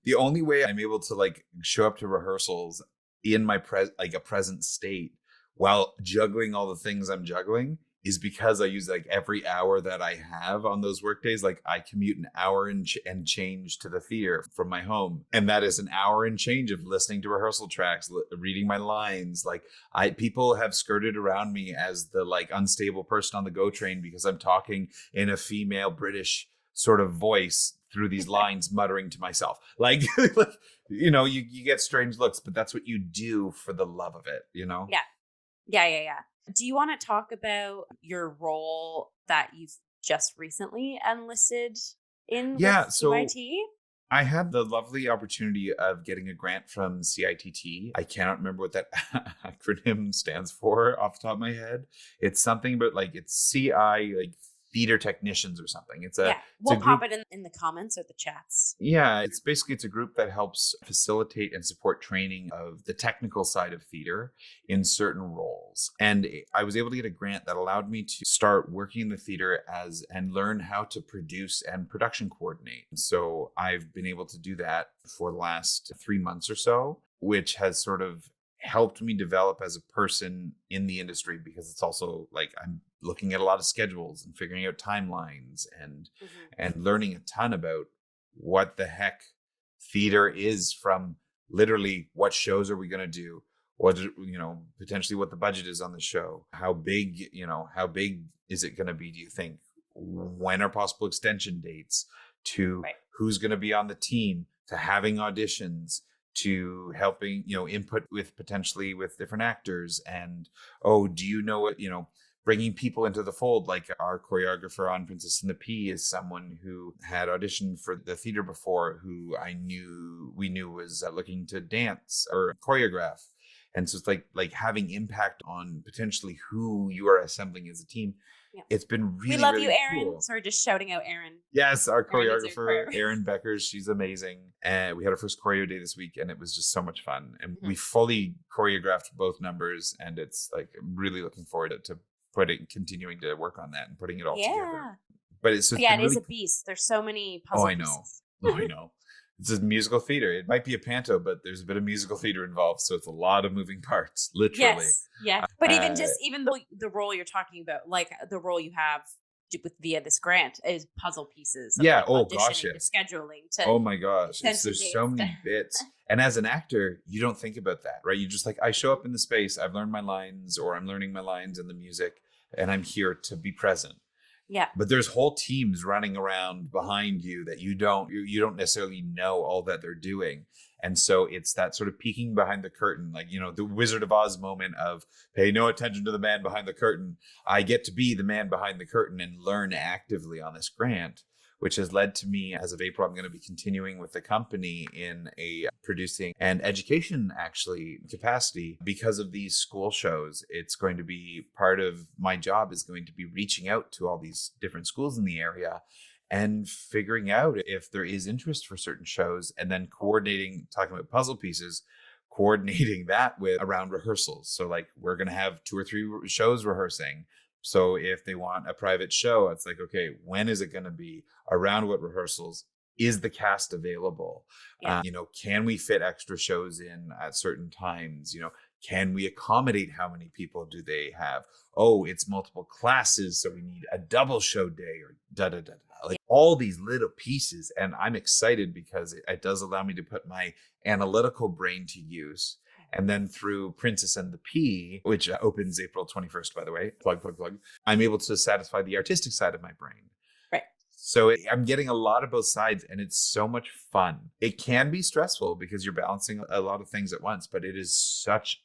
the only way I'm able to, like, show up to rehearsals in my a present state while juggling all the things I'm juggling is because I use, like, every hour that I have on those work days. Like, I commute an hour and change to the theater from my home. And that is an hour and change of listening to rehearsal tracks, reading my lines. Like, people have skirted around me as the, like, unstable person on the GO train because I'm talking in a female British sort of voice through these lines, muttering to myself. Like, you get strange looks, but that's what you do for the love of it, Yeah. Do you want to talk about your role that you've just recently enlisted in with Yeah, so TYT? I had the lovely opportunity of getting a grant from CITT. I cannot remember what that acronym stands for off the top of my head. It's something about like it's CI like theater technicians or something. Yeah, It's a we'll pop group. it in the comments or the chats. Yeah, it's a group that helps facilitate and support training of the technical side of theater in certain roles. And I was able to get a grant that allowed me to start working in the theater as and learn how to produce and production coordinate. So I've been able to do that for the last 3 months or so, which has sort of helped me develop as a person in the industry because it's also like I'm looking at a lot of schedules and figuring out timelines Mhm. and learning a ton about what the heck theater is, from literally what shows are we going to do, what potentially what the budget is on the show, how big is it going to be, do you think, when are possible extension dates, to Right. who's going to be on the team, to having auditions, to helping input with potentially with different actors. And oh, do you know what, bringing people into the fold, like our choreographer on Princess and the Pea is someone who had auditioned for the theater before, who we knew was looking to dance or choreograph. And so it's like having impact on potentially who you are assembling as a team. Yeah. It's been We really, love you, really Aaron. cool. Sorry, just shouting out Aaron. Yes, our Aaron is your choreographer, prayer. Erin Beckers, she's amazing. And we had our first choreo day this week, and it was just so much fun. And Mhm. we fully choreographed both numbers, and it's like I'm really looking forward to continuing to work on that and putting it all together. Yeah. But it's Yeah, been it is really a beast. There's so many oh, puzzle I know. pieces. Oh, I know. It's a musical theater. It might be a panto, but there's a bit of musical theater involved, so it's a lot of moving parts, literally. Yes. Yeah. But Uh, even though the role you're talking about, like the role you have with via this grant is puzzle pieces of yeah. like Oh gosh, auditioning to yes. scheduling to Oh my gosh, extension there's so dates to many bits. And as an actor, you don't think about that, right? You just like, I show up in the space, I've learned my lines, or I'm learning my lines in the music, and I'm here to be present. Yeah. But there's whole teams running around behind you that you don't necessarily know all that they're doing. And so it's that sort of peeking behind the curtain, like, the Wizard of Oz moment of pay no attention to the man behind the curtain. I get to be the man behind the curtain and learn actively on this grant, which has led to me, as of April, I'm going to be continuing with the company in a producing and education actually capacity. Because of these school shows, it's going to be part of my job is going to be reaching out to all these different schools in the area and figuring out if there is interest for certain shows, and then coordinating, talking about puzzle pieces, coordinating that with around rehearsals. So like we're going to have 2 or 3 shows rehearsing. So if they want a private show, it's like, okay, when is it going to be? Around what rehearsals? Is the cast available? Yeah. Can we fit extra shows in at certain times? Can we accommodate how many people do they have? Oh, it's multiple classes, so we need a double show day or da da da da. Like all these little pieces. And I'm excited because it does allow me to put my analytical brain to use. And then through Princess and the Pea, which opens April 21st, by the way, plug, I'm able to satisfy the artistic side of my brain. Right. So I'm getting a lot of both sides, and it's so much fun. It can be stressful because you're balancing a lot of things at once, but it is such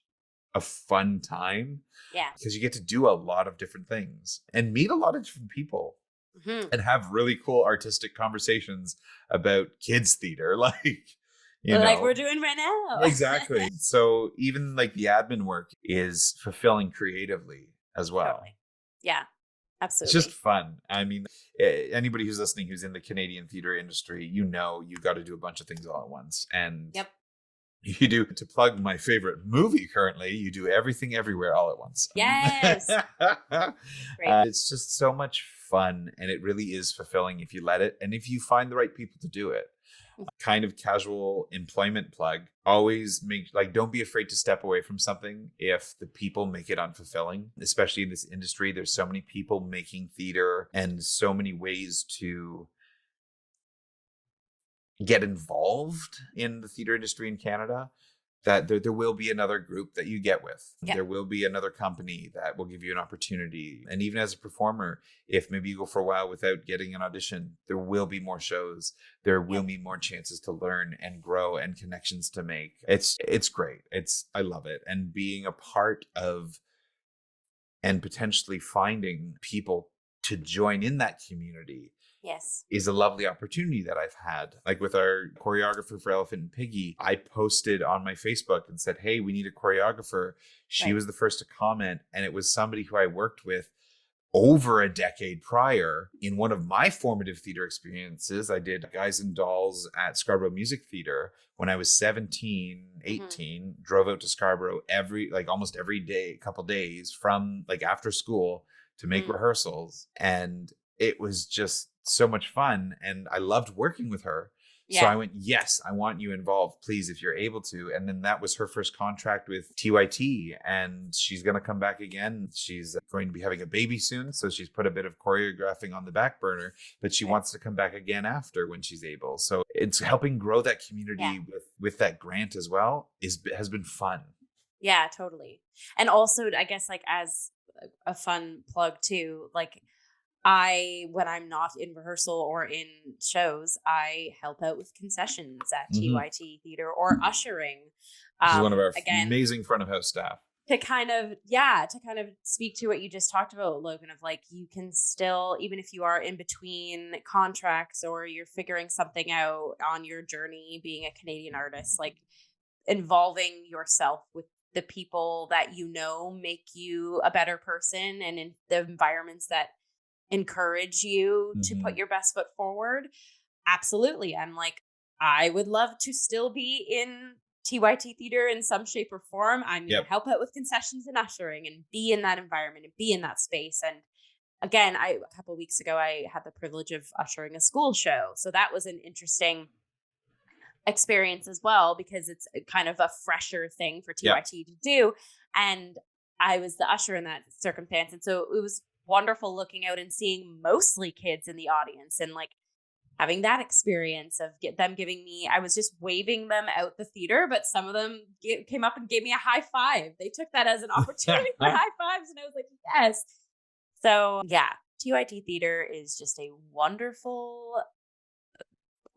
a fun time. Yeah. Because you get to do a lot of different things and meet a lot of different people. Mm-hmm. And have really cool artistic conversations about kids theater, like we're doing right now. Exactly. So even like the admin work is fulfilling creatively as well. Totally. Yeah, absolutely. It's just fun. I mean, anybody who's listening who's in the Canadian theater industry, you got to do a bunch of things all at once. And yep. You do, to plug my favorite movie currently, you do everything everywhere all at once. Yes. Great. It's just so much fun, and it really is fulfilling if you let it, and if you find the right people to do it. Kind of casual employment plug. Always don't be afraid to step away from something if the people make it unfulfilling, especially in this industry. There's so many people making theater and so many ways to get involved in the theater industry in Canada, that there will be another group that you get with. Yeah. There will be another company that will give you an opportunity. And even as a performer, if maybe you go for a while without getting an audition, there will be more shows. There will be more chances to learn and grow and connections to make. It's great. I love it. And being a part of and potentially finding people to join in that community Yes. is a lovely opportunity that I've had. Like with our choreographer for Elephant and Piggy, I posted on my Facebook and said, hey, we need a choreographer. She Right. was the first to comment, and it was somebody who I worked with over a decade prior in one of my formative theater experiences. I did Guys and Dolls at Scarborough Music Theater when I was 17, 18, drove out to Scarborough almost every day, a couple days from like after school to make rehearsals. And it was just so much fun. And I loved working with her. So I Yeah. went, yes, I want you involved, please, if you're able to. And then that was her first contract with T.Y.T. And she's going to come back again. She's going to be having a baby soon. So she's put a bit of choreographing on the back burner, but she wants to come back again after when she's able. So it's helping grow that community with that grant as well has been fun. Yeah, totally. And also, I guess, like, as a fun plug too, like, when I'm not in rehearsal or in shows, I help out with concessions at T.Y.T Theater or ushering. She's one of our Again, amazing front of house staff. to kind of speak to what you just talked about, Logan, of like, you can still, even if you are in between contracts or you're figuring something out on your journey being a Canadian artist, like, involving yourself with the people that you know make you a better person, and in the environments that encourage you to put your best foot forward. Absolutely. I'm like, I would love to still be in T.Y.T Theater in some shape or form. I'm going to help out with concessions and ushering and be in that environment and be in that space. And again, a couple of weeks ago, I had the privilege of ushering a school show. So that was an interesting experience as well, because it's kind of a fresher thing for T.Y.T to do. And I was the usher in that circumstance. And so it was wonderful looking out and seeing mostly kids in the audience, and like having that experience of them giving me, I was just waving them out the theater, but some of them came up and gave me a high five. They took that as an opportunity for high fives. And I was like, yes. So yeah, T.Y.T Theater is just a wonderful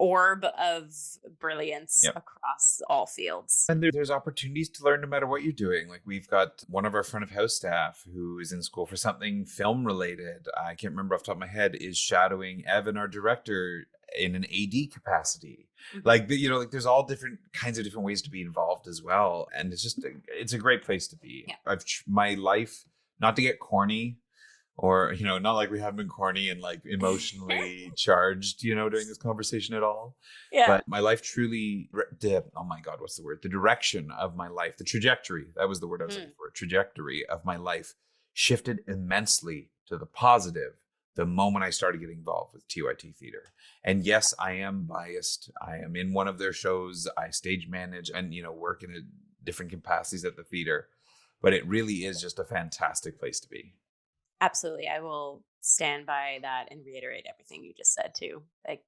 orb of brilliance across all fields. And there's opportunities to learn no matter what you're doing. Like, we've got one of our front of house staff who is in school for something film related. I can't remember off the top of my head, is shadowing Evan, our director, in an AD capacity. Like, there's all different kinds of different ways to be involved as well. And it's a great place to be. Yeah. My life, not to get corny, or, not like we haven't been corny and like emotionally charged, during this conversation at all. Yeah. But my life truly, oh my God, what's the word? The direction of my life, the trajectory, that was the word I was looking for. Trajectory of my life shifted immensely to the positive the moment I started getting involved with T.Y.T Theater. And yes, I am biased. I am in one of their shows. I stage manage and, work in different capacities at the theater. But it really is just a fantastic place to be. Absolutely. I will stand by that and reiterate everything you just said too. Like,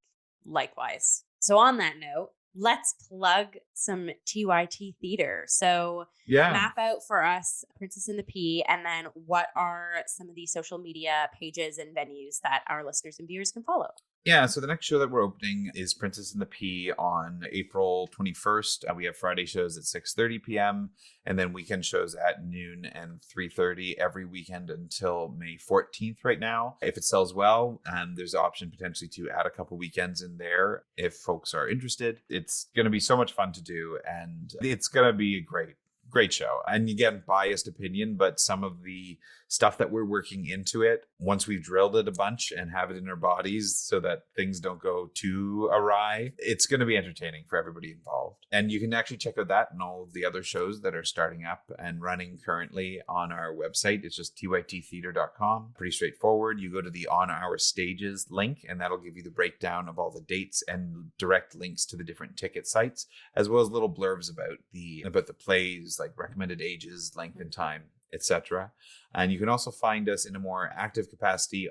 likewise. So on that note, let's plug some T.Y.T Theater. So map out for us Princess and the Pea, and then what are some of the social media pages and venues that our listeners and viewers can follow? Yeah, so the next show that we're opening is Princess and the Pea on April 21st. We have Friday shows at 6:30 p.m. and then weekend shows at noon and 3:30 every weekend until May 14th right now. If it sells well, there's an option potentially to add a couple weekends in there if folks are interested. It's going to be so much fun to do, and it's going to be a great show. And again, biased opinion, but some of the stuff that we're working into it, once we've drilled it a bunch and have it in our bodies so that things don't go too awry, it's going to be entertaining for everybody involved. And you can actually check out that and all of the other shows that are starting up and running currently on our website. It's just tyttheater.com. Pretty straightforward. You go to the On Our Stages link, and that'll give you the breakdown of all the dates and direct links to the different ticket sites, as well as little blurbs about the plays, like recommended ages, length and time, etc. And you can also find us in a more active capacity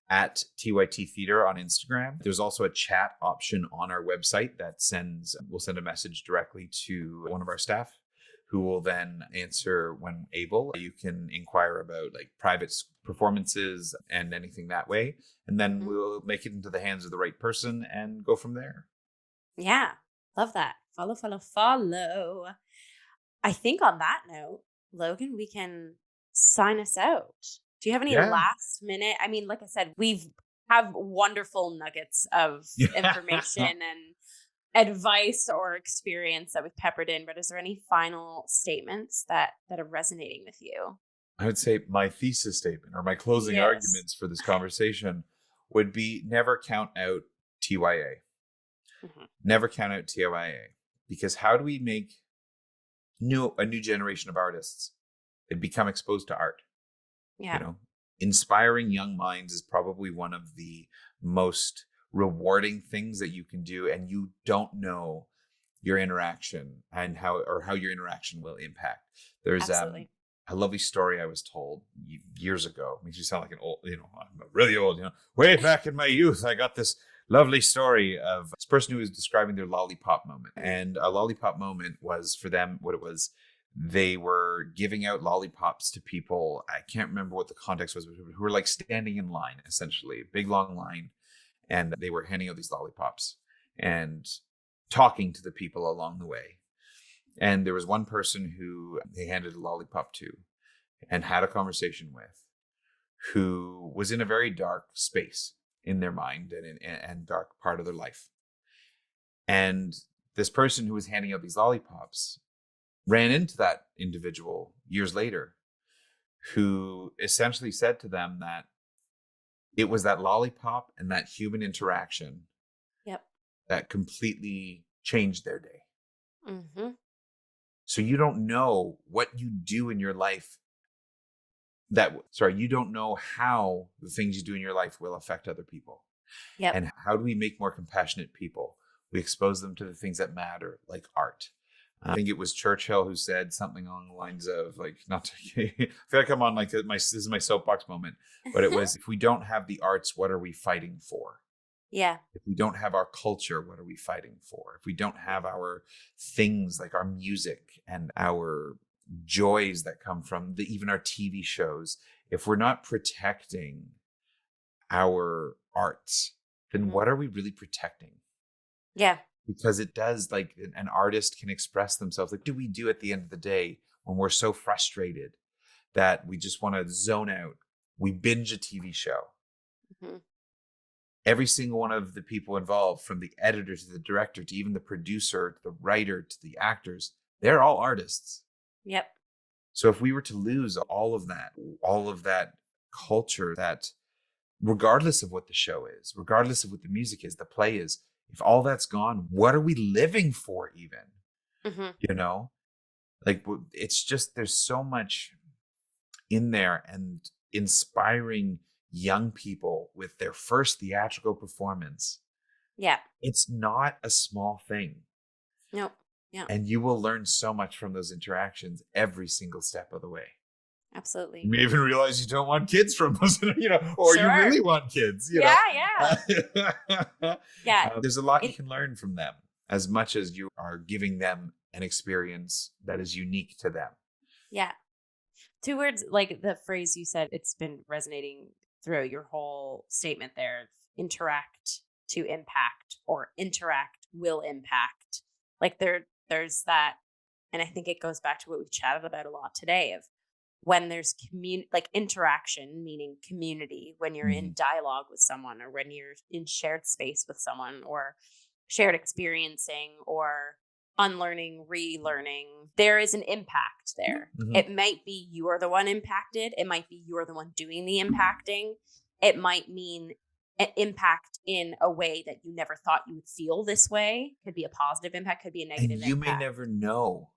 at T.Y.T Theater on Instagram. There's also a chat option on our website that will send a message directly to one of our staff, who will then answer when able. You can inquire about like private performances and anything that way. And then we'll make it into the hands of the right person and go from there. Yeah, love that. Follow. I think on that note, Logan, we can sign us out. Do you have any Yeah. last minute? I mean, like I said, we've have wonderful nuggets of information Yeah. and advice or experience that we've peppered in, but is there any final statements that are resonating with you? I would say my thesis statement or my closing Yes. arguments for this conversation would be never count out TYA. Mhm. Never count out TYA. Because how do we make a new generation of artists that become exposed to art? You Yeah, know, inspiring young minds is probably one of the most rewarding things that you can do, and you don't know your interaction and how your interaction will impact. There's absolutely. a lovely story I was told years ago. Makes me sound like an old, I'm really old. Way back in my youth, I got this lovely story of this person who was describing their lollipop moment, and a lollipop moment was for them what it was. They were giving out lollipops to people. I can't remember what the context was, but who were like standing in line, essentially, big long line, and they were handing out these lollipops and talking to the people along the way. And there was one person who they handed a lollipop to and had a conversation with, who was in a very dark space in their mind and dark part of their life. And this person who was handing out these lollipops ran into that individual years later, who essentially said to them that it was that lollipop and that human interaction Yep. that completely changed their day. Hmm. So you don't know what you do in your life you don't know how the things you do in your life will affect other people. Yep. And how do we make more compassionate people? We expose them to the things that matter, like art. I think it was Churchill who said something along the lines of like, not to, I feel like I'm on like this is my soapbox moment, but it was, if we don't have the arts, what are we fighting for? Yeah. If we don't have our culture, what are we fighting for? If we don't have our things like our music and our joys that come from even our TV shows, if we're not protecting our arts, then Mhm. what are we really protecting? Yeah. Because it does, like, an artist can express themselves. Like, do we do at the end of the day when we're so frustrated that we just want to zone out? We binge a TV show. Mhm. Every single one of the people involved, from the editor to the director to even the producer to the writer to the actors, they're all artists. Yep. So if we were to lose all of that culture, that regardless of what the show is, regardless of what the music is, the play is, if all that's gone, what are we living for even? Mhm. You know, like, it's just, there's so much in there, and inspiring young people with their first theatrical performance. Yeah. It's not a small thing. Nope. Yeah. And you will learn so much from those interactions every single step of the way. You Absolutely. may even realize you don't want kids from those, or you Sure. really want kids, Yeah. Yeah. Yeah. There's a lot you It. can learn from them, as much as you are giving them an experience that is unique to them. Yeah. Two words, like the phrase you said, it's been resonating throughout your whole statement there. Interact to impact, or interact will impact. Like there's that, and I think it goes back to what we've chatted about a lot today of when there's like interaction, meaning community, when you're in Mhm. dialogue with someone, or when you're in shared space with someone, or shared experiencing, or unlearning, relearning, there is an impact there. Mhm. It might be you're the one impacted, it might be you're the one doing the impacting, it might mean an impact in a way that you never thought you would feel this way. Could be a positive impact, could be a And negative you may impact. never know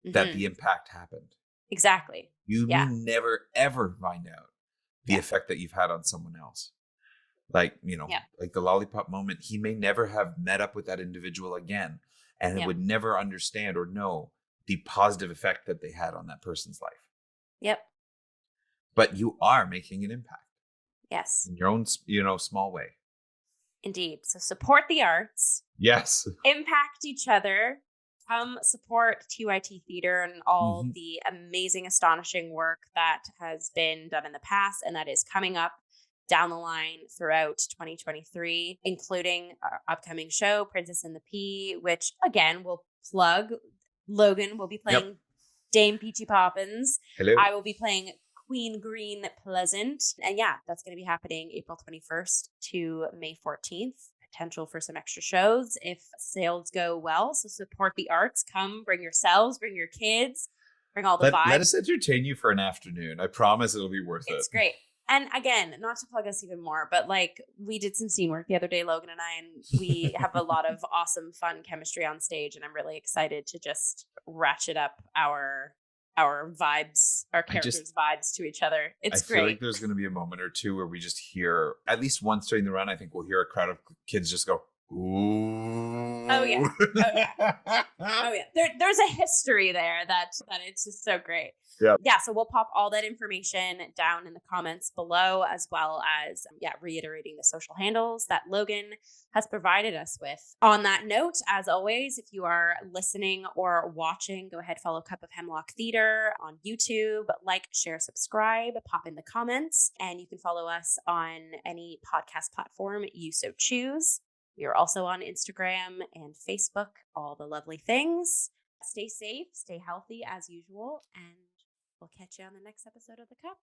that Hmm. the impact happened. Exactly. You may Yeah. never, ever find out the Yeah. effect that you've had on someone else. Like, Yeah. like the lollipop moment, he may never have met up with that individual again and Yeah. would never understand or know the positive effect that they had on that person's life. Yep. But you are making an impact Yes. in your own, small way. Indeed. So support the arts, Yes. impact each other, come support TYT Theater and all Mhm. the amazing, astonishing work that has been done in the past and that is coming up down the line throughout 2023, including our upcoming show, Princess and the Pea, which again will plug. Logan will be Yep. playing Dame Peachy Poppins. Hello. I will be playing Queen Green Pleasant. And yeah, that's going to be happening April 21st to May 14th. Potential for some extra shows if sales go well. So support the arts. Come, bring yourselves, bring your kids, bring all the vibes. Let us entertain you for an afternoon. I promise it'll be worth it. It's great. And again, not to plug us even more, but like we did some scene work the other day, Logan and I, and we have a lot of awesome, fun chemistry on stage. And I'm really excited to just ratchet up our vibes, our characters' vibes to each other. It's great. I feel like there's going to be a moment or two where we just hear, at least once during the run, I think we'll hear a crowd of kids just go, ooh. Oh yeah. Oh yeah. Oh yeah. There's a history there that it's just so great. Yeah. So we'll pop all that information down in the comments below, as well as reiterating the social handles that Logan has provided us with. On that note, as always, if you are listening or watching, go ahead, follow Cup of Hemlock Theatre on YouTube, like, share, subscribe, pop in the comments, and you can follow us on any podcast platform you so choose. We are also on Instagram and Facebook, all the lovely things. Stay safe, stay healthy as usual, and we'll catch you on the next episode of The Cup.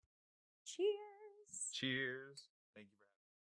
Cheers. Cheers. Thank you.